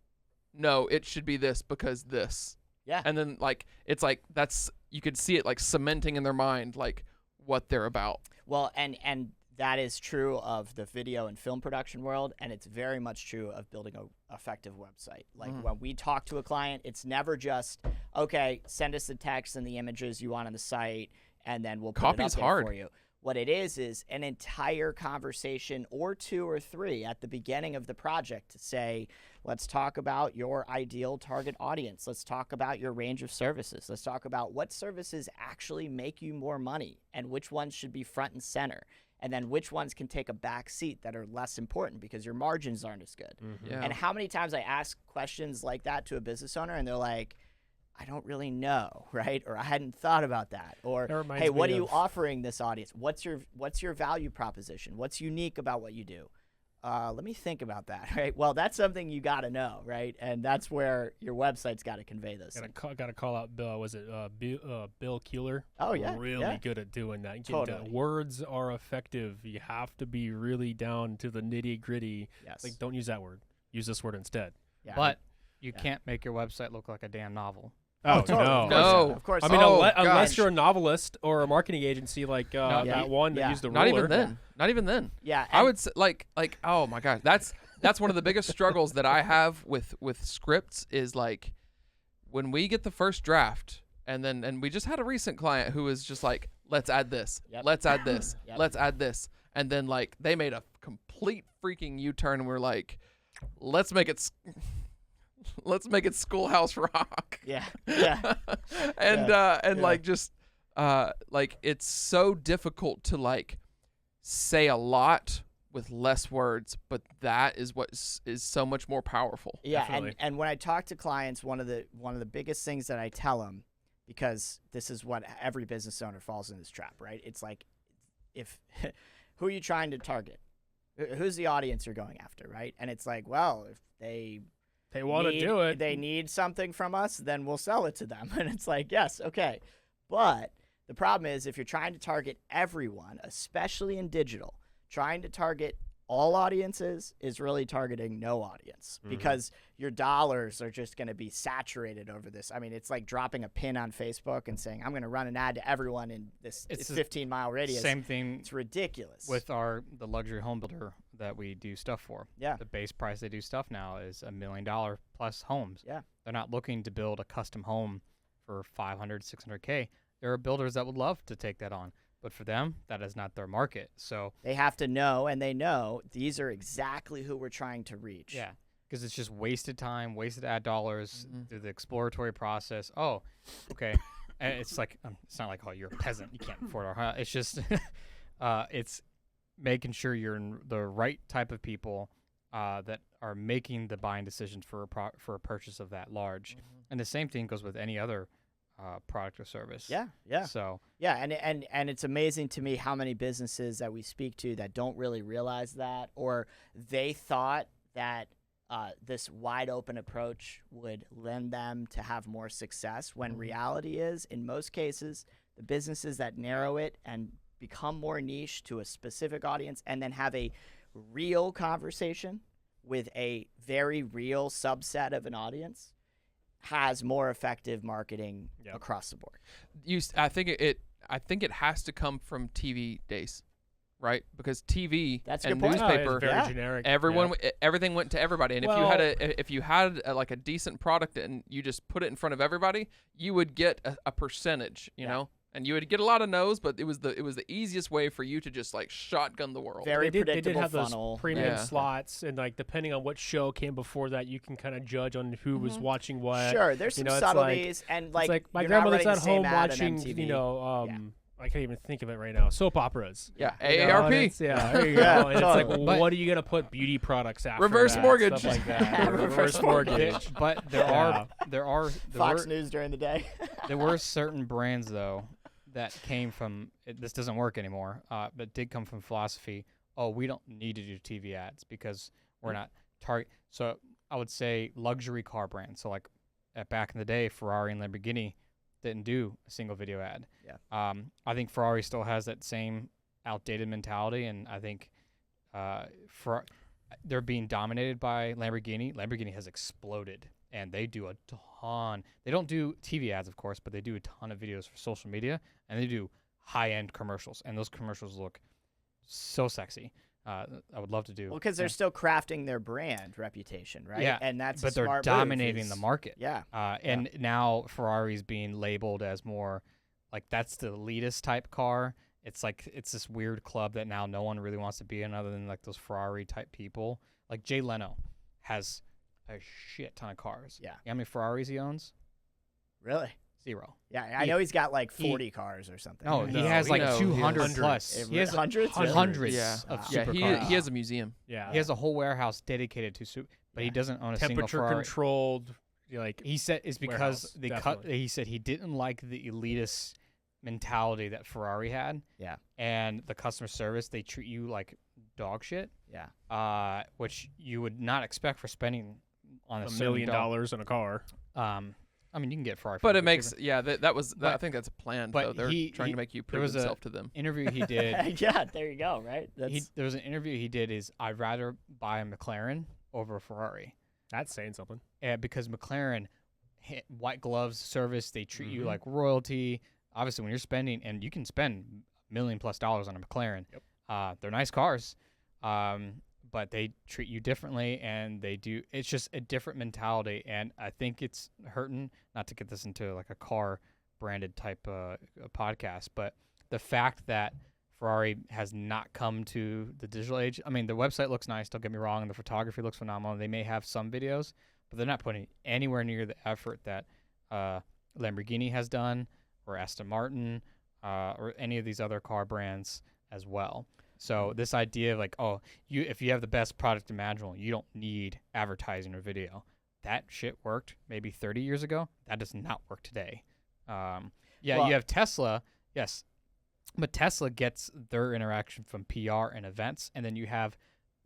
it should be this because this. Yeah. And then like it's like that's you could see it like cementing in their mind like what they're about. Well, and that is true of the video and film production world, and it's very much true of building a effective website. Like when we talk to a client, it's never just, okay, send us the text and the images you want on the site, and then we'll put Copy it up is there hard. for you. What it is an entire conversation or 2 or 3 at the beginning of the project to say, let's talk about your ideal target audience. Let's talk about your range of services. Let's talk about what services actually make you more money and which ones should be front and center. And then which ones can take a back seat that are less important because your margins aren't as good. Yeah. And how many times I ask questions like that to a business owner and they're like, I don't really know, right? Or I hadn't thought about that. Or, That reminds hey, me what are you of- offering this audience? What's your value proposition? What's unique about what you do? Let me think about that, right? Well, that's something you got to know, right? And that's where your website's got to convey those things. Got to call out Bill. Was it Bill Keeler? Oh, yeah, really yeah. good at doing that. Totally. Words are effective. You have to be really down to the nitty gritty. Yes. Like, don't use that word. Use this word instead. Yeah. But you can't make your website look like a damn novel. Oh, totally. no. No. Of course. I mean, Oh, unless gosh. you're a novelist or a marketing agency like that one that Yeah. used the Not ruler. even then. Not even then. Yeah. I would say like oh my gosh, that's one of the biggest struggles that I have with scripts is like when we get the first draft and we just had a recent client who was just like, let's add this, Yep. let's add this, Yep. let's add this, and then like they made a complete freaking U-turn and we're like, let's make it Schoolhouse Rock. Yeah. Yeah. and Yeah. like just like it's so difficult to like say a lot with less words, but that is what is so much more powerful. Yeah, Definitely. and when I talk to clients, one of the biggest things that I tell them, because this is what every business owner falls in this trap, right? It's like, if who are you trying to target? Who's the audience you're going after, right? And it's like, well, if they want to do it. they need something from us, then we'll sell it to them. And it's like, yes, okay, but the problem is if you're trying to target everyone, especially in digital, trying to target all audiences is really targeting no audience because your dollars are just going to be saturated over this. I mean, it's like dropping a pin on Facebook and saying, I'm going to run an ad to everyone in this It's 15-mile radius. Same thing It's ridiculous. with the luxury home builder that we do stuff for. Yeah. The base price they do stuff now is $1 million plus homes. Yeah. They're not looking to build a custom home for 500, 600K. There are builders that would love to take that on. But for them, that is not their market. So they have to know, and they know these are exactly who we're trying to reach. yeah, because it's just wasted time, wasted ad dollars through the exploratory process. Oh, okay. And it's like it's not like, oh, you're a peasant, you can't afford our house. It's just it's making sure you're in the right type of people that are making the buying decisions for a purchase of that large. And the same thing goes with any other product or service. Yeah, yeah. So Yeah, and it's amazing to me how many businesses that we speak to that don't really realize that, or they thought that this wide open approach would lend them to have more success, when reality is, in most cases, the businesses that narrow it and become more niche to a specific audience and then have a real conversation with a very real subset of an audience has more effective marketing across the board. I think it has to come from TV days, right? Because TV That's a and good point. newspaper, it's very Yeah. generic. everything went to everybody. And Well- if you had like a decent product and you just put it in front of everybody, you would get a percentage, you know. And you would get a lot of no's, but it was the easiest way for you to just like shotgun the world. Very They did predictable have funnel. those premium Yeah. slots, and like depending on what show came before that, you can kind of judge on who was watching what. Sure, there's some You know, it's like- subtleties, and It's like, like my you're not grandmother's running at the same home ad on watching, MTV. you know, Yeah. I can't even think of it right now. Soap operas. Yeah, You know, and AARP. it's- Yeah, there you go. Yeah, And it's totally. like, But- what are you gonna put beauty products after? Reverse that, mortgage. stuff like that. Reverse mortgage. but there are Fox News during the day. there were certain brands though that came from this doesn't work anymore, but did come from philosophy. Oh, we don't need to do TV ads because we're not target. So I would say luxury car brands. So like back in the day, Ferrari and Lamborghini didn't do a single video ad. Yeah. I think Ferrari still has that same outdated mentality, and I think they're being dominated by Lamborghini. Lamborghini has exploded, and they do a ton. They don't do TV ads, of course, but they do a ton of videos for social media, and they do high-end commercials, and those commercials look so sexy. I would love to do. Well, because they're still crafting their brand reputation, right? Yeah, and that's but a they're smart dominating move, the market. Yeah, And now Ferrari's being labeled as more like that's the elitist type car. It's like it's this weird club that now no one really wants to be in other than like those Ferrari type people. Like Jay Leno has a shit ton of cars. Yeah. You know how many Ferraris he owns? Really? 0. Yeah, I know he's got like 40 cars or something. No, right? he has like no, he 200 has plus. He has hundreds. Really? hundreds Yeah. of Yeah, supercars. he has a museum. Yeah. He has a whole warehouse dedicated to but he doesn't own a single temperature Ferrari. controlled. Like He said it's because warehouse, they cut. definitely. He said he didn't like the elitist mentality that Ferrari had. Yeah. And the customer service, they treat you like dog shit. Yeah. Which you would not expect for spending on $1 certain million on a car. I mean, you can get Ferrari. But for it makes cheaper. that was But- I think that's a plan. but Though. They're he- trying to make you prove was a- himself to them. interview he did. Yeah, there you go, right? There was an interview he did. Is I'd rather buy a McLaren over a Ferrari. That's saying something. Because McLaren, white gloves service, they treat you Mhm. like royalty. Obviously, when you're spending, and you can spend $1 million+ on a McLaren. Yep. They're nice cars, but they treat you differently, and they do. It's just a different mentality, and I think it's hurting. Not to get this into like a car branded type podcast, but the fact that Ferrari has not come to the digital age. I mean, the website looks nice, don't get me wrong, and the photography looks phenomenal. They may have some videos, but they're not putting anywhere near the effort that Lamborghini has done, or Aston Martin, or any of these other car brands as well. So this idea of like, oh, if you have the best product imaginable, you don't need advertising or video. That shit worked maybe 30 years ago. That does not work today. Well, you have Tesla, yes. But Tesla gets their interaction from PR and events, and then you have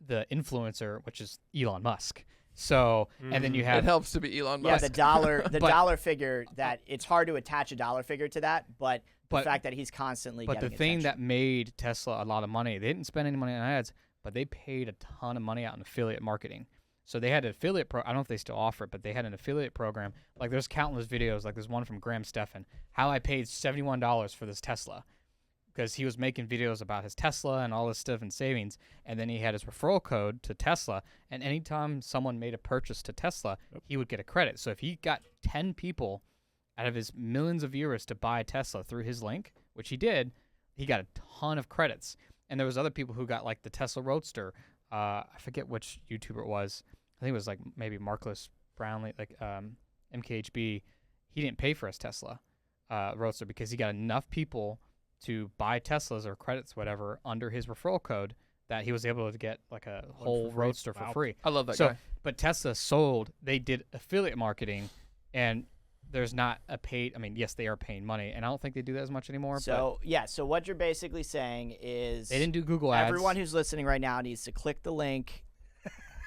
the influencer, which is Elon Musk. So, and then you have It helps to be Elon Yeah, Musk. the dollar, But- dollar figure that it's hard to attach a dollar figure to that, but the But- fact that he's constantly But the getting thing attention. that made Tesla a lot of money, they didn't spend any money on ads, but they paid a ton of money out in affiliate marketing. So they had an affiliate I don't know if they still offer it, but they had an affiliate program. Like there's countless videos, like there's one from Graham Stephan, how I paid $71 for this Tesla. Because he was making videos about his Tesla and all this stuff and savings, and then he had his referral code to Tesla, and anytime someone made a purchase to Tesla, he would get a credit. So if he got 10 people out of his millions of viewers to buy a Tesla through his link, which he did, he got a ton of credits. And there was other people who got like the Tesla Roadster. I forget which YouTuber it was. I think it was like maybe Marcus Brownlee, like MKHB. He didn't pay for his Tesla Roadster because he got enough people to buy Teslas or credits, whatever, under his referral code that he was able to get like a whole for free. Roadster for Wow. free. I love that So, guy. but Tesla they did affiliate marketing, and there's not a paid, I mean, yes, they are paying money, and I don't think they do that as much anymore. So yeah, so what you're basically saying is but they didn't do Google ads. everyone who's listening right now needs to click the link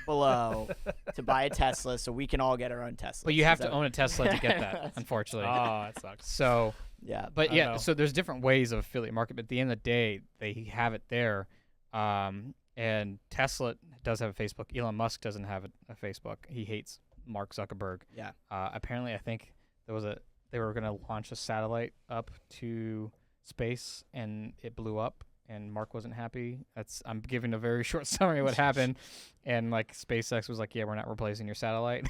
below to buy a Tesla, so we can all get our own Tesla. But you have to own a Tesla to get that, unfortunately. Oh, that sucks. So, Yeah, but I yeah, know. so there's different ways of affiliate market, but at the end of the day, they have it there. And Tesla does have a Facebook. Elon Musk doesn't have a Facebook. He hates Mark Zuckerberg. yeah. Apparently, I think they were going to launch a satellite up to space, and it blew up, and Mark wasn't happy. I'm giving a very short summary of what happened, and like SpaceX was like, "Yeah, we're not replacing your satellite,"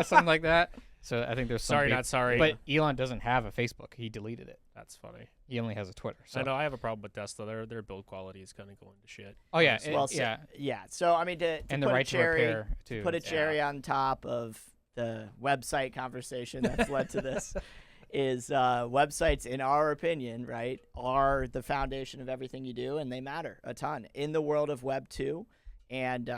something like that. So I think there's some Sorry, big- not sorry. But Elon doesn't have a Facebook. He deleted it. That's funny. He only has a Twitter. So. I know I have a problem with Tesla. Their build quality is kind of going to shit. Oh yeah, honestly. Well, yeah, yeah. So I mean, to and the put right a to cherry, repair too. put a cherry on top of the website conversation that's led to this is websites, in our opinion, right, are the foundation of everything you do, and they matter a ton in the world of Web 2 and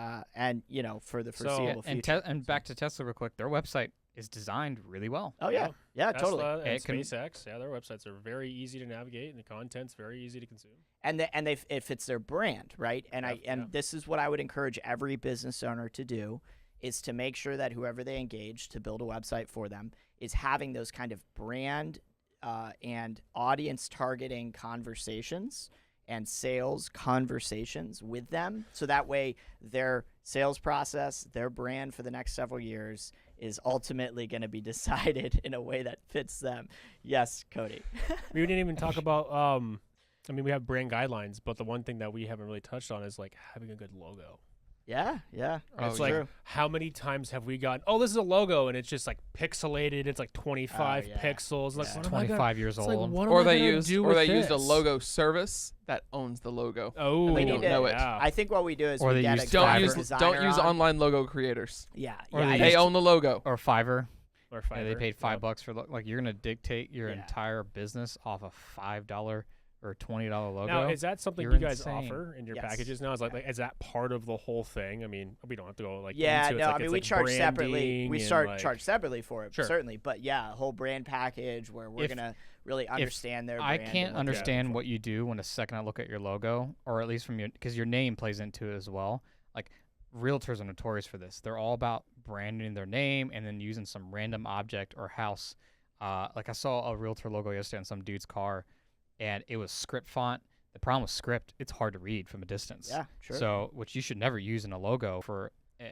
you know, for the foreseeable future. And back to Tesla real quick. Their website is designed really well. Oh yeah, yeah, totally. Tesla and It can- SpaceX, yeah, their websites are very easy to navigate, and the content's very easy to consume. And it fits their brand, right? And Yeah. this is what I would encourage every business owner to do, is to make sure that whoever they engage to build a website for them is having those kind of brand and audience targeting conversations and sales conversations with them, so that way their sales process, their brand for the next several years is ultimately going to be decided in a way that fits them. Yes, Cody. We didn't even talk about. I mean, we have brand guidelines, but the one thing that we haven't really touched on is like having a good logo. Yeah. Oh, It's yeah. like, True. how many times have we gotten, oh, this is a logo, and it's just like pixelated. It's like 25 yeah. pixels. Like, Yeah. what am I gonna- 25 years it's like, old. what am Or I they gonna used do or with they used a this? logo service that owns the logo. Oh, We they need don't to- know it. Yeah. I think what we do is Or we they get use a Don't graphic use designer don't use on. online logo creators. Yeah. Or Yeah. they I They just- own the logo. Or Fiverr. Or Yeah, they Fiverr. paid Yep. $5 for like you're gonna dictate your Yeah. entire business off a $5 or $20 logo. Now, is that something You're you guys insane. offer in your Yes. packages now? Is like, is that part of the whole thing? I mean, we don't have to go like Yeah, into it. no, It's like, I mean it's we like charge separately. branding We and, start like- charge separately for it, Sure. certainly. But yeah, a whole brand package where we're If- gonna really understand their I brand. can't and what they're understand looking what you do when the second I look at your logo, or at least from your, because your name plays into it as well. Like realtors are notorious for this. They're all about branding their name and then using some random object or house. Like I saw a realtor logo yesterday on some dude's car, and it was script font. The problem with script, it's hard to read from a distance. for. Yeah, sure. So, which you should never use in a logo for,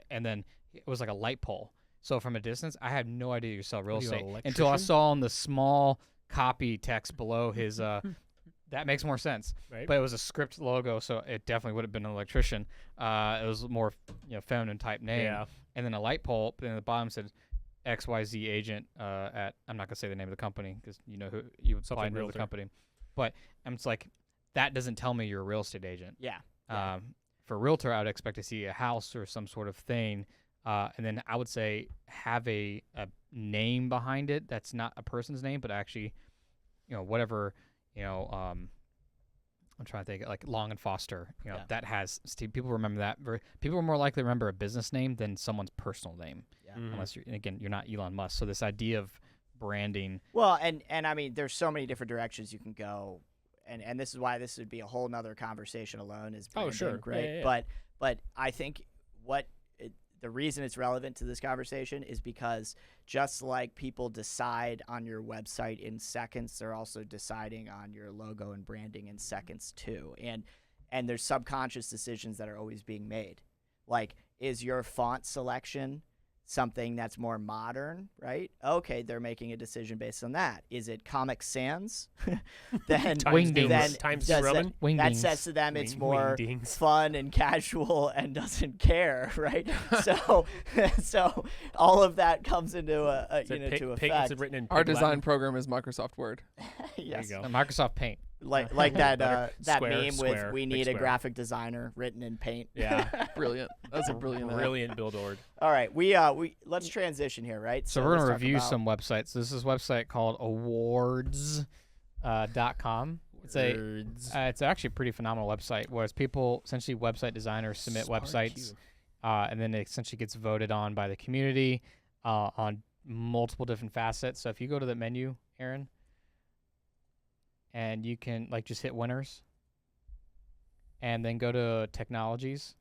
and then it was like a light pole. So from a distance, I had no idea you sell real What are you, an estate until I electrician? saw on the small copy text below his. That makes more sense. Right. But it was a script logo, so it definitely would have been an electrician. It was more, feminine type name. Yeah. And then a light pole. Then at the bottom said XYZ agent at. I'm not gonna say the name of the company because you know who you would Something probably know the realtor. company. But it's like that doesn't tell me you're a real estate agent. yeah. Yeah. For a realtor, I would expect to see a house or some sort of thing, and then I would say have a name behind it that's not a person's name, but actually, whatever, I'm trying to think like Long and Foster, Yeah. that has people remember that. People are more likely to remember a business name than someone's personal name, Yeah. Mhm. unless you're not Elon Musk. So this idea of branding, Well, and I mean, there's so many different directions you can go, and this is why this would be a whole nother conversation alone. Is Oh, branding, sure. right? Yeah, yeah, yeah. But I think the reason it's relevant to this conversation is because just like people decide on your website in seconds, they're also deciding on your logo and branding in seconds too. And there's subconscious decisions that are always being made. Like, is your font selection something that's more modern, right? Okay, they're making a decision based on that. Is it Comic Sans? then Times New- then Times does New Roman? that Wingdings. says to them it's Wing- more wingdings. fun and casual and doesn't care, right? so all of that comes into Said to pig- effect. it's written in Our pig design Latin. program is Microsoft Word. Yes. There you go. Microsoft Paint. Like that Better. that Square, meme square, with we big need a square. graphic designer written in paint. Yeah. Brilliant. That's a brilliant. Brilliant billboard. All right, we let's transition here, right? So we're let's gonna talk review about- some websites. This is a website called awards.com. It's actually a pretty phenomenal website, whereas people, essentially website designers, submit websites, and then it essentially gets voted on by the community on multiple different facets. So if you go to the menu, Aaron, and you can just hit winners, and then go to technologies,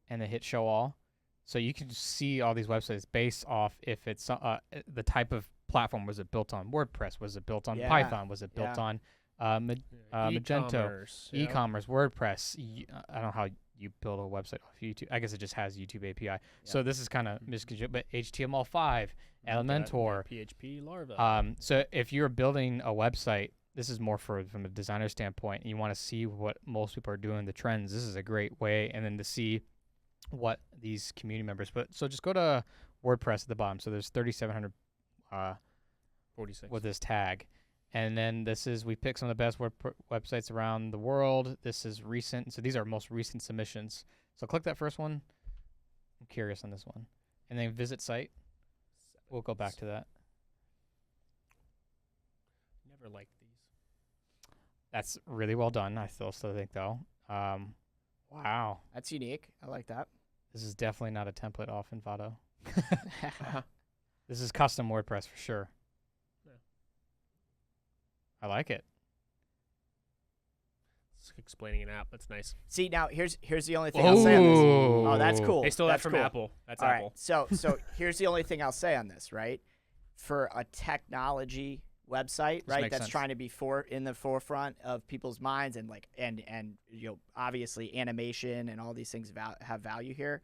and then hit show all. So you can see all these websites based off if it's the type of platform. Was it built on WordPress? Was it built on Yeah. Python? Was it built Yeah. on Magento, E-commerce, yeah. e-commerce, WordPress? I don't know how you build a website off YouTube. I guess it just has YouTube API. So this is kind of misconstrued, but HTML5, Elementor. PHP, Larva. So if you're building a website, this is more from a designer standpoint, and you want to see what most people are doing, the trends. This is a great way, and then to see what these community members. But so just go to WordPress at the bottom. So there's 3,700 46. with this tag, and then we picked some of the best websites around the world. This is recent, so these are most recent submissions. So click that first one. I'm curious on this one, and then visit site. We'll go back to that. Never liked these. That's really well done. I still think though. Wow, That's unique. I like that. this is definitely not a template off Envato. This is custom WordPress for sure. Yeah. I like it. It's explaining an app. That's nice. See, now here's the only thing I'll say on this. Oh, that's Ooh. cool. They stole that That's from cool. Apple. That's All Apple. right. So here's the only thing I'll say on this, right? For a technology website, right, makes that's sense. trying to be in the forefront of people's minds, and obviously animation and all these things have value here.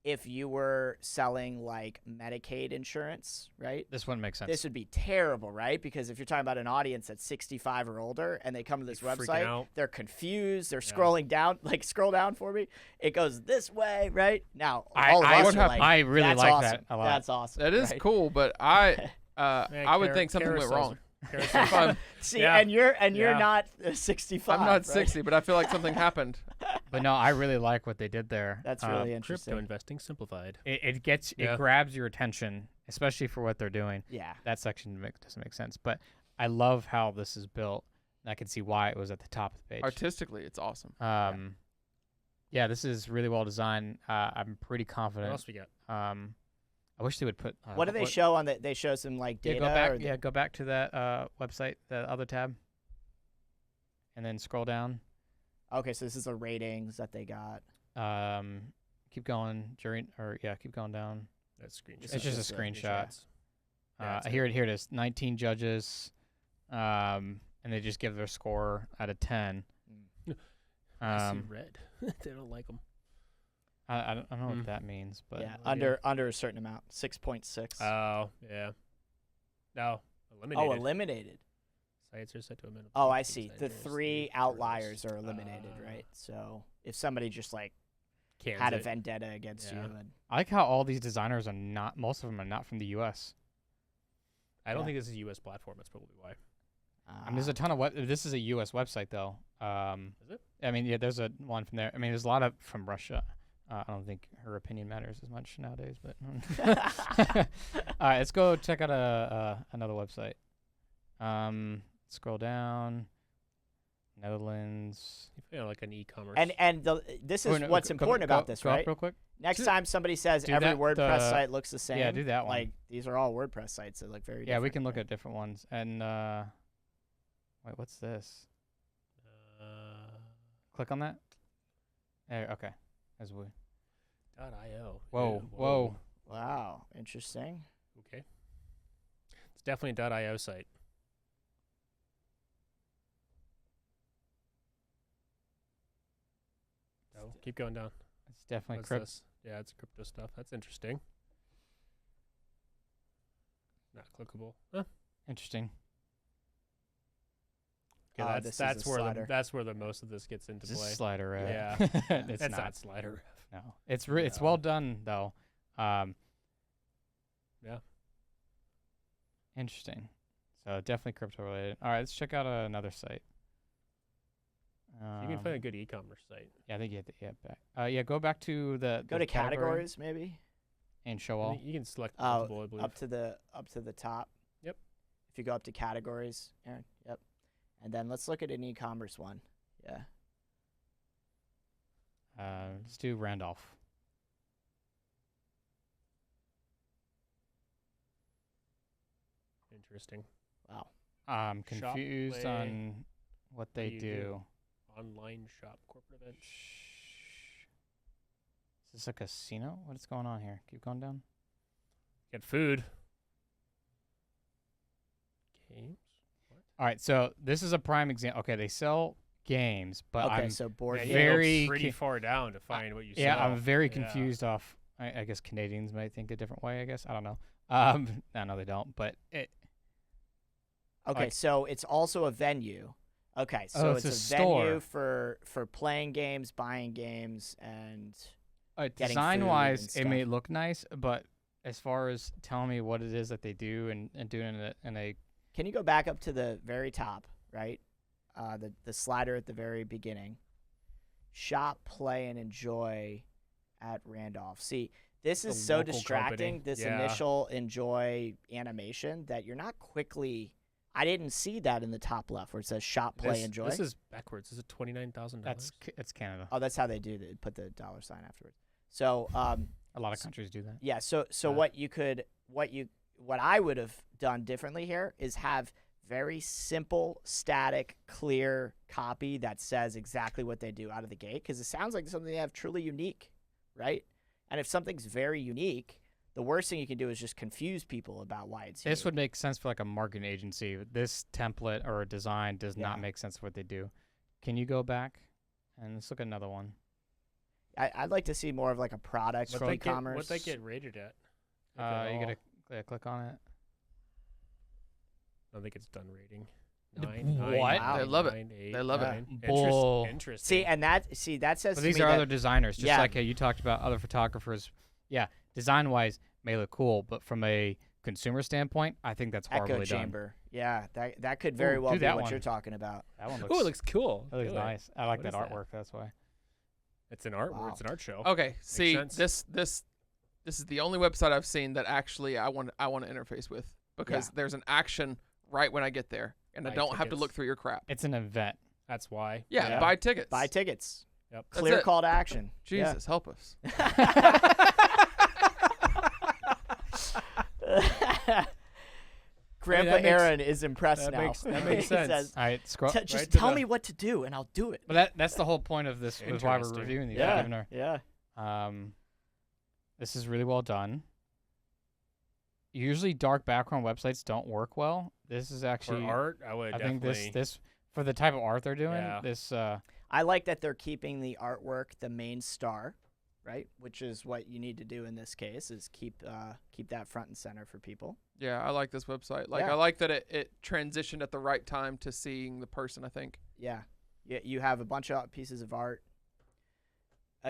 if you were selling like Medicaid insurance, right? This wouldn't make sense. This would be terrible, right? Because if you're talking about an audience that's 65 or older and they come to this Freaking website, out. they're confused. They're scrolling down, like scroll down for me. It goes this way, right? Now, all of us are like, I really that's like awesome. that a lot. That's awesome. That is right? cool, but I would think something went wrong. If I'm, See, Yeah. and you're Yeah. not 65. I'm not right? 60, but I feel like something happened. But no, I really like what they did there. That's really interesting. Crypto investing simplified. It gets Yeah. it grabs your attention, especially for what they're doing. Yeah. That section doesn't make sense, but I love how this is built. And I can see why it was at the top of the page. Artistically, it's awesome. Yeah, this is really well designed. I'm pretty What confident. else we got? I wish they would put. What do they show on the? They show some like data. Go back. or the- Go back to that website, the other tab, and then scroll down. Okay, so this is the ratings that they got. Keep going, keep going down. That's screenshot. This It's is just a just a screenshot. Yeah, it's Here it is. 19 judges, and they just give their score out of 10. I see red. They don't like them. I don't know what that means, but Yeah, idea. under a certain amount, 6.6. Oh, yeah. No, eliminated. Oh, eliminated. Sites are set to a minimum. Oh, I of see. things The that are 3 listed outliers first. are eliminated, right? So if somebody just like Cans had a it. vendetta against you, Yeah. and I like how all these designers are not. Most of them are not from the U.S. I don't Yeah. think this is a U.S. platform. That's probably why. I mean, there's a ton of this is a U.S. website though. Is it? I mean, yeah, there's a one from there. I mean, there's a lot of from Russia. I don't think her opinion matters as much nowadays, but all right, let's go check out another website. Scroll down. Netherlands. You know, like an e-commerce. and this is what's important about this, go right? up real quick. Next time somebody says Do every that, WordPress the- site looks the same, Yeah, do that one. like these are all WordPress sites that look very Yeah, we different, can look right? at different ones. And wait, what's this? Click on that. There, okay. As we. .io. Whoa, Ew, whoa. Wow, interesting. Okay. It's definitely an .io site. No, keep going down. It's definitely What's crypto. this? Yeah, it's crypto stuff. That's interesting. Not clickable. Huh. Interesting. Okay, This is that's a where slider. that's where the most of this gets into Is this play. slider red? Yeah. it's That's not. not slider ref. No, it's No. well done though. Yeah. Interesting. So definitely crypto related. All right, let's check out another site. You can find a good e-commerce site. Yeah, I think you have to back. Yeah, go back to the Go the to categories, maybe. and show I all. think you can select Oh, multiple, I believe. up to the top. Yep. If you go up to categories, Aaron. Yep. And then let's look at an e-commerce one. Yeah. Let's do Randolph. Interesting. Wow. I'm Shop, confused play, on what they you do. do? Online shop corporate event. Is this a casino? What is going on here? Keep going down. Get food. Games. All right, so this is a prime example. Okay, they sell games, but Okay, I'm so board Yeah, game. you go very pretty con- far down to find what you yeah, sell. I'm very Yeah. confused off. I guess Canadians might think a different way. I guess I don't know. No, they don't. But it. Okay, like- so it's also a venue. Okay, so Oh, it's it's a a venue store. for playing games, buying games, and getting Design food wise, and it may stuff. look nice, but as far as telling me what it is that they do and doing it in a can you go back up to the very top, right? The slider at the very beginning. Shop, play, and enjoy at Randolph. See, this The is so local distracting, company. this Yeah. initial enjoy animation, that you're not quickly. I didn't see that in the top left where it says shop, play, this, enjoy. This is backwards. This is $29,000. that's Canada. Oh, that's how they do. They put the dollar sign afterwards. So, A lot of countries do that. yeah. So Yeah. what I would have done differently here is have very simple, static, clear copy that says exactly what they do out of the gate, because it sounds like something they have truly unique, right? And if something's very unique, the worst thing you can do is just confuse people about why it's This unique. would make sense for like a marketing agency. This template or design does Yeah. not make sense for what they do. Can you go back and let's look at another one? I'd like to see more of like a product What for they get, e-commerce. what they get rated at? You gotta click on it. I don't think it's done rating. What? They love it. They love it. Bull. Interesting. See that says But to these me are that other designers, just yeah. like you talked about other photographers. Yeah, design-wise may look cool, but from a consumer standpoint, I think that's echo horribly done. chamber. Yeah, that could very Ooh, well do be that what one. you're talking about. That one looks. Oh, it looks cool. that looks Do it. nice. I like What that is that? artwork. That's why. It's an art. Wow. It's an art show. Okay, see, sense. this is the only website I've seen that actually I want to interface with because there's an action right when I get there, and I Buy don't have to tickets. look through your crap. It's an event. That's why. Yeah, buy tickets. Buy tickets. Yep. That's Clear it. call to action. Jesus, help us. Yeah. Grandpa that makes- Aaron is impressed that now. makes- that makes He sense. says, All right, scroll. just right to tell the- me what to do and I'll do it. But that's the whole point of this. Is why we're Interesting. reviewing these. Yeah. Giving our, Yeah. this is really well done. Usually, dark background websites don't work well. This is For actually. art, I would I think definitely. this for the type of art they're doing. Yeah. This. I like that they're keeping the artwork the main star, right? Which is what you need to do in this case is keep that front and center for people. Yeah, I like this website. Like Yeah. I like that it transitioned at the right time to seeing the person, I think. Yeah. You have a bunch of pieces of art.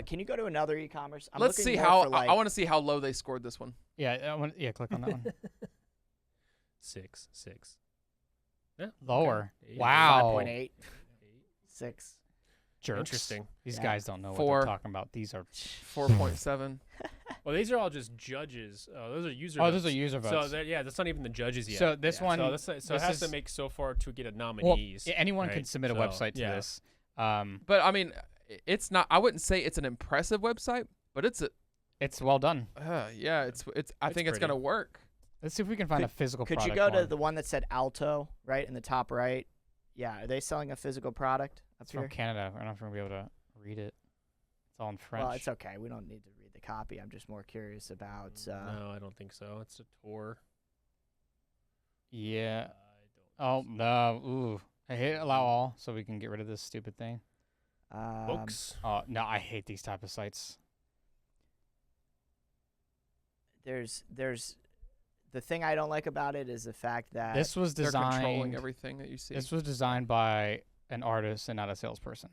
Can you go to another e-commerce? I'm Let's looking see more how for, like, I want to see how low they scored this one. Yeah. Click on that one. 6. Yeah. Lower. Okay. Wow. 5.8, 6. Jerks. Interesting. These Yeah. guys don't know what 4. they're talking about. These are. 4.7. Well, these are all just judges. Oh, those are user. Oh, votes. those are user So votes. yeah, that's not even the judges yet. So this Yeah. one. So, so this it has to is- make so far to get a Well, nominees. anyone can right? submit a So, website to yeah. this. But I mean, it's not. I wouldn't say it's an impressive website, but it's a. It's well done. Yeah, it's. I It's think it's pretty. gonna work. Let's see if we can find a physical Could product. you go to one. the one that said Alto, right, in the top right? Yeah, are they selling a physical product up It's here? from Canada. I don't know if we're gonna be able to read it. It's all in French. Well, it's okay. We don't need to read the copy. I'm just more curious about. No, I don't think so. It's a tour. Yeah. I Oh don't no. Ooh. I hate allow all, so we can get rid of this stupid thing. books. Oh no, I hate these type of sites. There's the thing I don't like about it is the fact that This was They're controlling designed. everything that you see. This was designed by an artist and not a salesperson.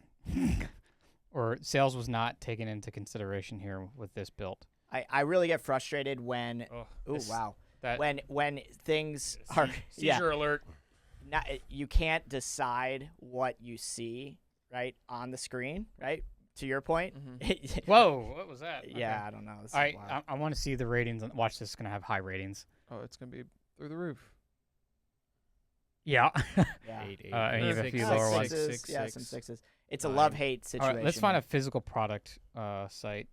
Or sales was not taken into consideration here with this build. I really get frustrated when Oh, ooh wow that when things are seizure alert. not, you can't decide what you see right on the screen, right? To your point. Mhm. Whoa, what was that? Yeah, I don't know. This is All right, wild. I want to see the ratings. Watch this. It's gonna have high ratings. Oh, it's gonna be through the roof. Yeah. yeah. 8, and you have a six, few six, lower six, ones. Sixes, six, yeah, six. some sixes. It's a 9. love-hate All situation. right, let's find a physical product site.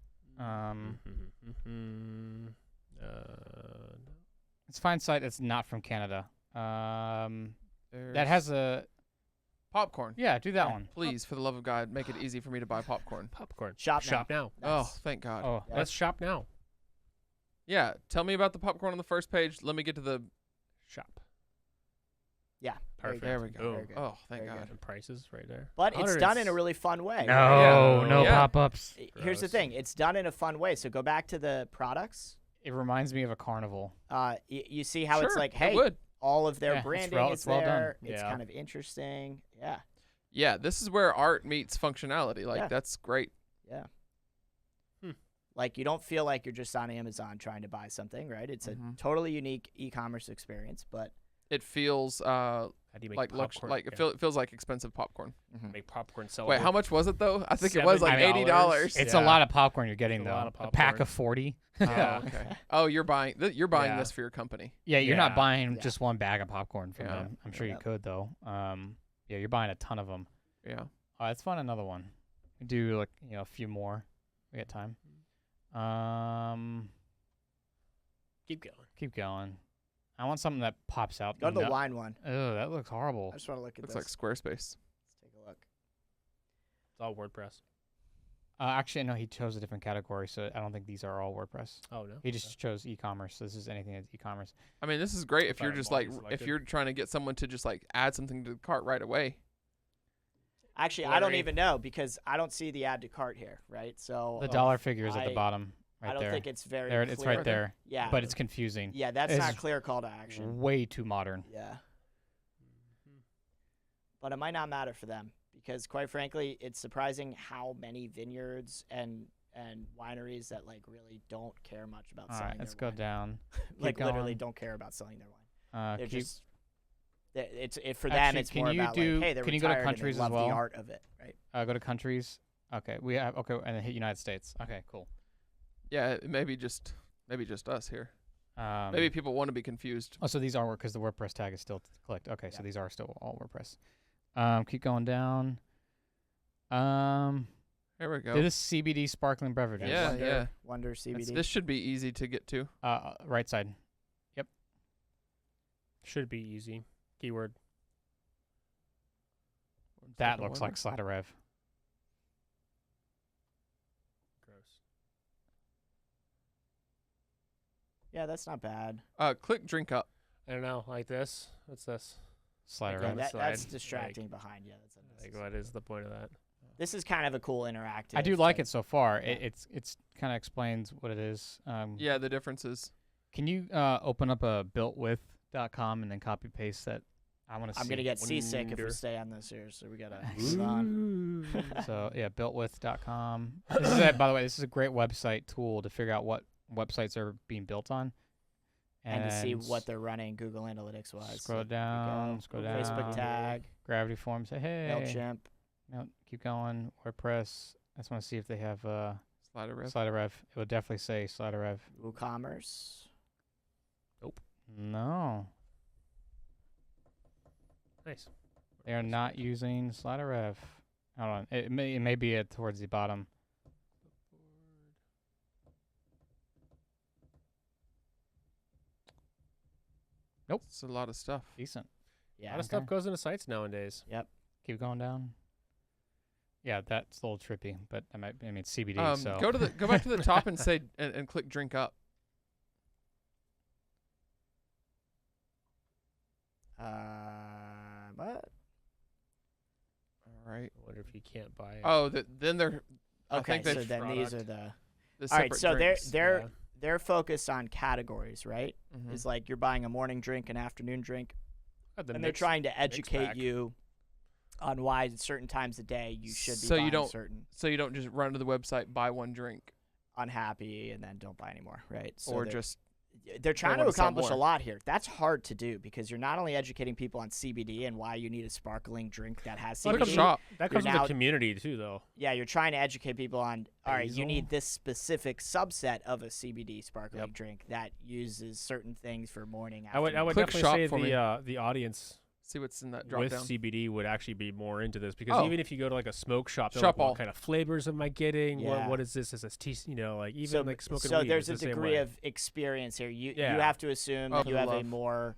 Let's find a site that's not from Canada. That has a popcorn. yeah. Do that Yeah. one. Please, for the love of God, make it easy for me to buy popcorn. popcorn. Shop now. Oh, That's- thank God. Oh, Yeah. Let's shop now. Yeah, tell me about the popcorn on the first page. Let me get to the. Shop. Yeah, very Perfect. good. There we go. Boom. Very good. Oh, thank Very God. And prices right there. But it's done in a really fun way. no, Yeah. no Yeah. pop-ups. Here's the Gross. thing. It's done in a fun way. So go back to the products. It reminds me of a carnival. You see how it's Sure, like, it hey, would. all of their Yeah, it's branding well- is it's well done. there. It's Yeah. kind of interesting. Yeah. Yeah, this is where art meets functionality. Like Yeah. that's great. Yeah. Hmm. Like you don't feel like you're just on Amazon trying to buy something, right? It's a Mhm. totally unique e-commerce experience, but It feels How do you make like popcorn? it feels like expensive popcorn. Make popcorn sellable. Wait, how much was it though? I think it was like $70. $80. It's Yeah. a lot of popcorn you're getting It's a though. lot of A pack popcorn. of 40. Yeah. Oh, okay. Oh, you're buying Yeah. this for your company. Yeah, you're not Yeah. buying Yeah. just one bag of popcorn from Yeah. them. I'm sure you Yep. could though. Yeah, you're buying a ton of them. Yeah. Let's find another one. We do like a few more. We got time. Keep going. Keep going. I want something that pops out. go to the wine one. Oh, that looks horrible. I just want to look at Looks this. like Squarespace. Let's take a look. It's all WordPress. Actually, no, he chose a different category, so I don't think these are all WordPress. Oh no. He just chose e-commerce. This is anything that's e-commerce. I mean, this is great if Fire you're just them all like if selected. you're trying to get someone to just like add something to the cart right away. Actually, I don't even know because I don't see the add to cart here, right? So The dollar figure is at the bottom, right I don't there. think it's very there. clear. It's right there. Yeah. But it's confusing. Yeah, that's It's not clear call to action. Way too modern. Yeah. But it might not matter for them because, quite frankly, it's surprising how many vineyards and wineries that like really don't care much about All selling right, let's their go wine. down. Like Keep literally going. don't care about selling their wine. They're Keep, just for them. Actually, It's can more you about do- like, hey, they're can you go to retired and countries they as love well? the art of it, right? go to countries. Okay, we have and then hit United States. Okay, cool. Yeah, maybe just us here. Maybe people want to be confused. Oh, so these are because the WordPress tag is still clicked. Okay, so these are still all WordPress. Keep going down. Here we go. This is CBD sparkling beverages. Yeah, Wonder CBD. This should be easy to get to. Right side. Should be easy. Keyword. That looks like Slider Rev. Gross. Yeah, that's not bad. Click drink up. I don't know. Like this. What's this? Slider Yeah, on Rev. the that's side, distracting behind. Yeah, that's Like, unnecessary. what is the point of that? This is kind of a cool interactive. I do like type- it so far. Yeah. It's kind of explains what it is. Yeah, the differences. Can you open up a builtwith.com and then copy paste that? I want to see. I'm gonna get seasick if we Wonder. stay on this here, so we gotta move on. So yeah, builtwith.com. This is by the way, this is a great website tool to figure out what websites are being built on, and to see what they're running Google Analytics wise. Scroll down, scroll down. Facebook tag, Gravity Forms. Hey, Mailchimp. no, keep going. WordPress. I just want to see if they have Slider Rev. Slider Rev. It would definitely say Slider Rev. WooCommerce. No, Nice. they are not using Slider Rev. Hold on, it may be towards the bottom. Nope. It's a lot of stuff. Decent. A Yeah. lot of stuff goes into sites nowadays. Keep going down. Yeah, that's a little trippy, but I mean it's CBD, so Go back to the top and say and click drink up. What? All right. I wonder if you can't buy it. Oh, then they're I Okay, think they so then these are product. the. the All right, separate so drinks. they're focused on categories, right? Mhm. It's like you're buying a morning drink, an afternoon drink, Got the and they're mix- trying to mix educate pack. you on why at certain times of day you should be So you buying don't- certain So you don't just run to the website, buy one drink, unhappy and then don't buy anymore, right? So or they're- just they're trying to wanna sell accomplish a more. lot here. That's hard to do because you're not only educating people on CBD and why you need a sparkling drink that has Well, click it CBD. a comes- shop. That comes with now- the community too, though. Yeah, you're trying to educate people on, all right, you Basil. need this specific subset of a CBD sparkling Yep. drink that uses certain things for morning. I would afternoon. Click definitely shop say for me. the audience see what's in that drop with down. CBD would actually be more into this because Oh. even if you go to like a smoke shop, they're Shop like, all. what kind of flavors am I getting? Yeah. What is this? Is this tea? You know, like even so, like smoking so weed. there's a it's the same degree way. of experience here. You Yeah. have to assume Oh, that you have a love. more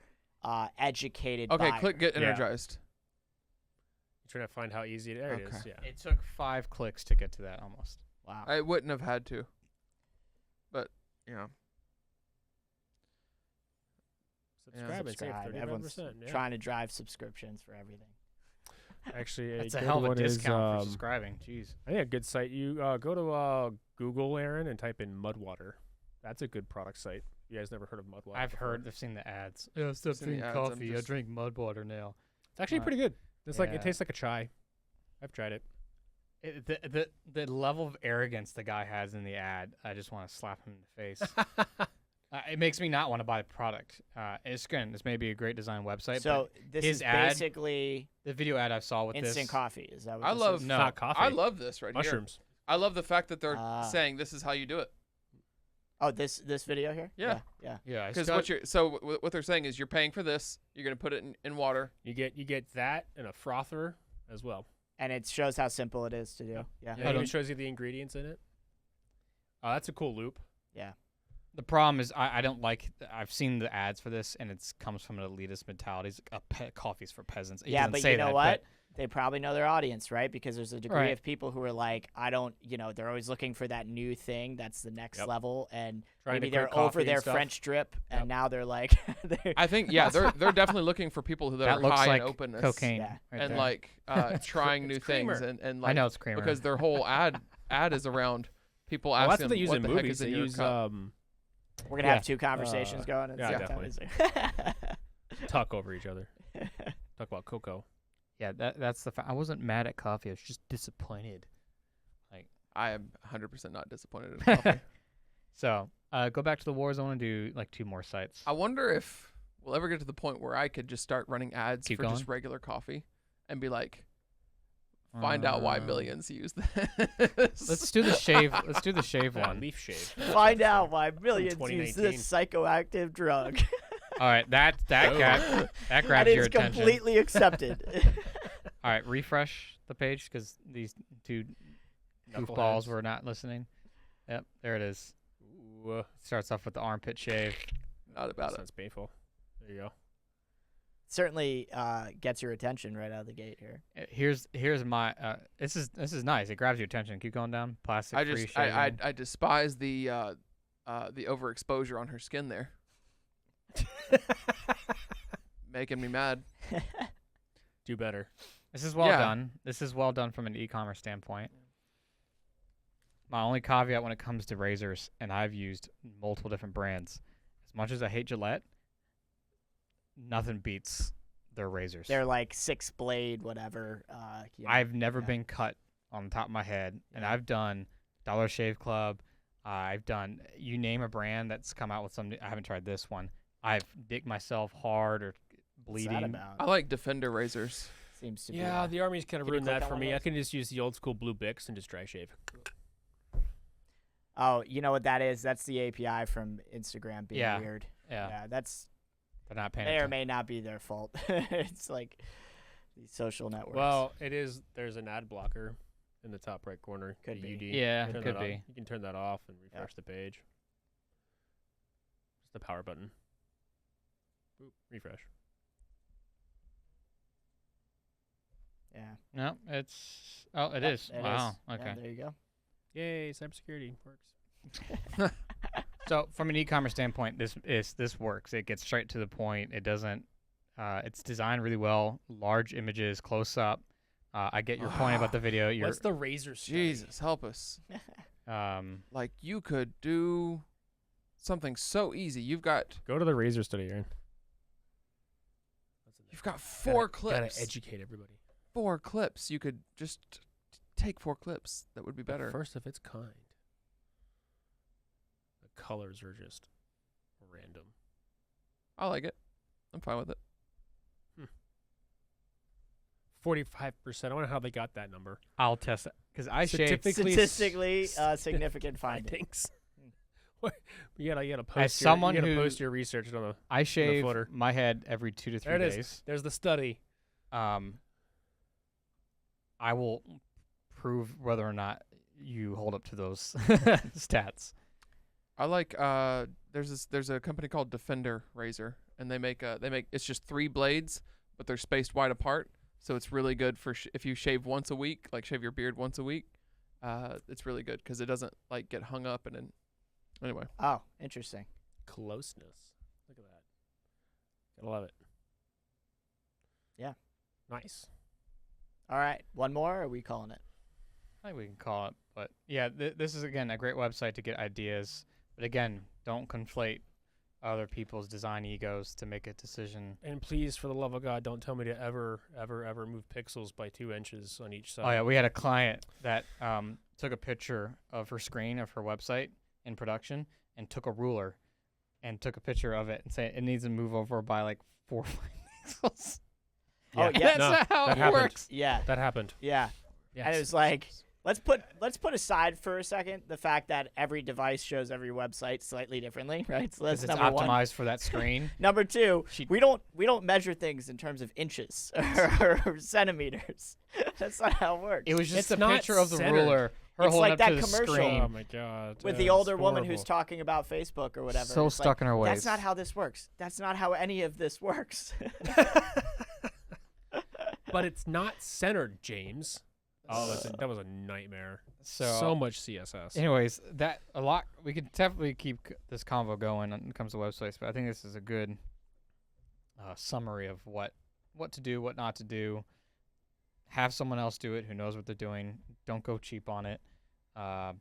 educated. Okay, buyer. click get Yeah. energized. trying to find how easy it is. Okay. Yeah. it took 5 clicks to get to that almost. Wow. I wouldn't have had to, but yeah. Subscribe and save Subscribe. Everyone's 35%. Yeah. trying to drive subscriptions for everything. Actually, That's a good hell of a one is, discount for subscribing. Jeez. I think a good site. You go to Google, Aaron, and type in Mudwater. That's a good product site. You guys never heard of Mudwater? I've before? heard, I've seen the ads. Yeah, stop Seen the drinking ads, I'm coffee. I just- drink mud water now. It's actually pretty good. It's like Yeah. it tastes like a chai. I've tried it. The level of arrogance the guy has in the ad, I just want to slap him in the face. It makes me not want to buy the product. This may be a great design website. So but this his is ad basically the video ad I saw with instant this, coffee. Is that what I this love is? It's No. not coffee. I love this right mushrooms. here. I love the fact that they're Ah. saying this is how you do it. Oh, this video here? Yeah. Yeah. yeah, Because what they're saying is you're paying for this. You're gonna put it in water. You get that and a frother as well. And it shows how simple it is to do. Yeah. Yeah, I it even don't- shows you the ingredients in it. Oh, that's a cool loop. the problem is I don't like. I've seen the ads for this, and it comes from an elitist mentality. It's coffee's for peasants. He Yeah, doesn't but say you know that, what? they probably know their audience, right? Because there's a degree Right. of people who are like, I don't, they're always looking for that new thing that's the next level, and Trying maybe to they're crack over coffee and their stuff. French drip, Yep. and now they're like, I think they're definitely looking for people who That are looks high like in openness cocaine. Yeah. right and there. like trying new things creamer. and I like know it's creamer. because their whole ad is around people Well, that's asking what they use what in the heck movies. is They in your use cup. we're gonna have two conversations going at the yeah, same time. talk over each other. Talk about cocoa. yeah, that's the. I wasn't mad at coffee. I was just disappointed. I am 100% not disappointed in coffee. So go back to the Warzone and do like 2 more sites. I wonder if we'll ever get to the point where I could just start running ads Keep for going? just regular coffee and be like, find out why millions use this. Let's do the shave. Let's do the shave Yeah, one. leaf shave. Find out why millions use 2019. this psychoactive drug. All right, that Oh. that That grabs your is attention. completely accepted. All right, refresh the page because these 2 goofballs Knuckleheads. were not listening. Yep, there it is. Ooh, Starts off with the armpit shave. Not about it. sounds painful. There you go. Certainly gets your attention right out of the gate here. Here's my. This is nice. It grabs your attention. Keep going down. Plastic free I shaving. I despise the overexposure on her skin there, making me mad. Do better. This is well Yeah. done. This is well done from an e-commerce standpoint. My only caveat when it comes to razors, and I've used multiple different brands. As much as I hate Gillette, nothing beats their razors. They're like 6-blade, whatever. I've never yeah. been cut on the top of my head, and Yeah. I've done Dollar Shave Club. I've done, you name a brand that's come out with some. I haven't tried this one. I've digged myself hard or What's that bleeding. about? I like Defender razors. Seems to be. Yeah, the Army's kind of Can you ruined click that on for one of me. I those? can just use the old school blue Bics and just dry shave. Oh, you know what that is? That's the API from Instagram being Yeah. weird. Yeah, Yeah, that's they're not paying may or attention. may not be their fault. It's like these social networks. Well, it is. There's an ad blocker in the top right corner. Could the be. UD. Yeah, You can it turn could that on. be. You can turn that off and refresh the page. Just the power button. Boop, refresh. yeah. No, it's. Oh, it Yeah, is. it Wow. is. Okay. Yeah, there you go. Yay, cybersecurity works. So from an e-commerce standpoint, this works. It gets straight to the point. It doesn't. It's designed really well. Large images, close up. I get your point about the video. You're, What's the razor study? Jesus, help us. um, Like you could do something so easy. You've got Go to the razor study, Aaron. you've got 4 Gotta clips. educate everybody. 4 clips. You could just take 4 clips. That would be better. First of its kind. The colors are just random. I like it. I'm fine with it. 45%. I wonder how they got that number. I'll test it because I shave. Statistically- Statistically significant finding. Findings. You gotta post. As someone you gotta who- post your research on the. I shave footer. my head every 2 to 3 There it is. days. There's the study. I will prove whether or not you hold up to those stats. I like there's a company called Defender Razor, and they make it's just 3 blades, but they're spaced wide apart, so it's really good for if you shave once a week, like shave your beard once a week. It's really good because it doesn't like get hung up and then anyway. Oh, interesting. Closeness. Look at that. Gotta love it. Yeah. Nice. All right, one more. Or are we calling it? I think we can call it, but yeah, this is again a great website to get ideas. But again, don't conflate other people's design egos to make a decision. And please, for the love of God, don't tell me to ever move pixels by 2 inches on each side. Oh yeah, we had a client that took a picture of her screen of her website in production and took a ruler and took a picture of it and said it needs to move over by like 4 pixels. Oh, yeah. That's No, not how that it happened. works. Yeah, That happened. yeah. Yes. And it was like, let's put aside for a second the fact that every device shows every website slightly differently, right? So that's Because it's number optimized one. for that screen. Number 2, She- we don't measure things in terms of inches or centimeters. That's not how it works. It was just It's a not picture of the centered. ruler, her It's holding like up that to the commercial. screen. Oh my God. with the it's older woman who's horrible. talking about Facebook or whatever. So It's like, stuck in her ways. that's not how this works. That's not how any of this works. but it's not centered, James. Oh, that was a nightmare. So much CSS. anyways, we could definitely keep this convo going when it comes to websites, but I think this is a good summary of what to do, what not to do. Have someone else do it who knows what they're doing. Don't go cheap on it.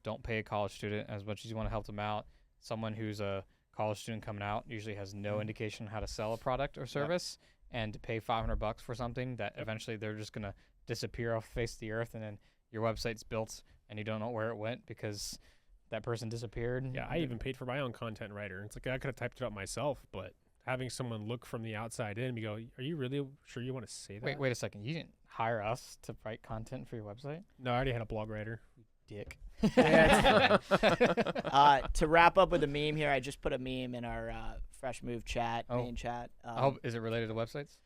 Don't pay a college student as much as you want to help them out. Someone who's a college student coming out usually has no indication how to sell a product or service, and to pay $500 for something that eventually they're just gonna disappear off the face of the earth, and then your website's built and you don't know where it went because that person disappeared. Yeah, I even paid for my own content writer. It's like I could have typed it up myself, but having someone look from the outside in and go, "Are you really sure you want to say that?" Wait a second. You didn't hire us to write content for your website? No, I already had a blog writer. Dick. Yeah, to wrap up with a meme here, I just put a meme in our Fresh Move chat, main chat. I hope, is it related to websites?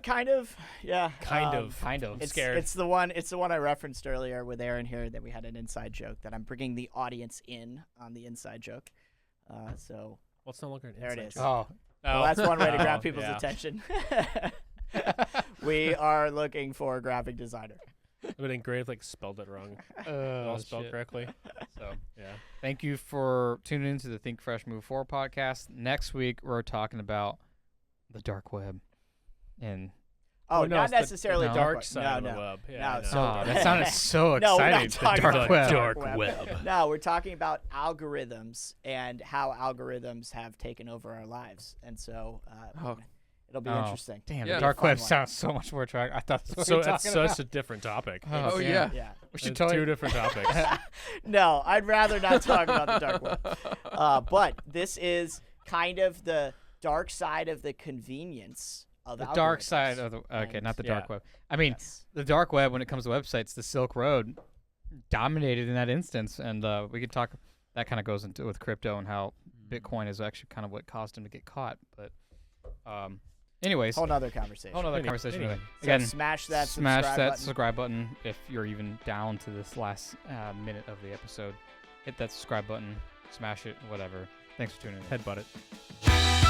Kind of, yeah. Kind of. I'm It's scared. It's the one I referenced earlier with Aaron here that we had an inside joke that I'm bringing the audience in on the inside joke. So Let's not look at there it is. Oh. Well, that's one way to grab Oh, people's yeah. attention. We are looking for a graphic designer. But engraved spelled it wrong. All spelled correctly. So yeah. Thank you for tuning into the Think Fresh Move Forward podcast. Next week, we're talking about the dark web. And Oh, Well, no, not it's the necessarily dark web. side No, of the no. web. No, Yeah, I know. so that sounded so No, we're not exciting. talking the dark about web. dark web. No, we're talking about algorithms and how algorithms have taken over our lives, and so it'll be interesting. Damn, Yeah. the dark Fun web one. sounds so much more attractive. I thought that's what So we were it's talking about. such a different topic. Oh, yeah. Yeah. We should It's totally two different topics. No, I'd rather not talk about the dark web. But this is kind of the dark side of the convenience of the algorithms. dark side of the okay, And- not the Yeah. dark web. I mean, Yes. the dark web when it comes to websites, the Silk Road dominated in that instance, and we could talk. That kind of goes into with crypto and how Bitcoin is actually kind of what caused him to get caught. But, anyways, Whole nother conversation. whole other Anyway, conversation. anyway. Anyway, So again, smash that smash subscribe that button. subscribe button if you're even down to this last minute of the episode. Hit that subscribe button, smash it, whatever. Thanks for tuning in. Headbutt it.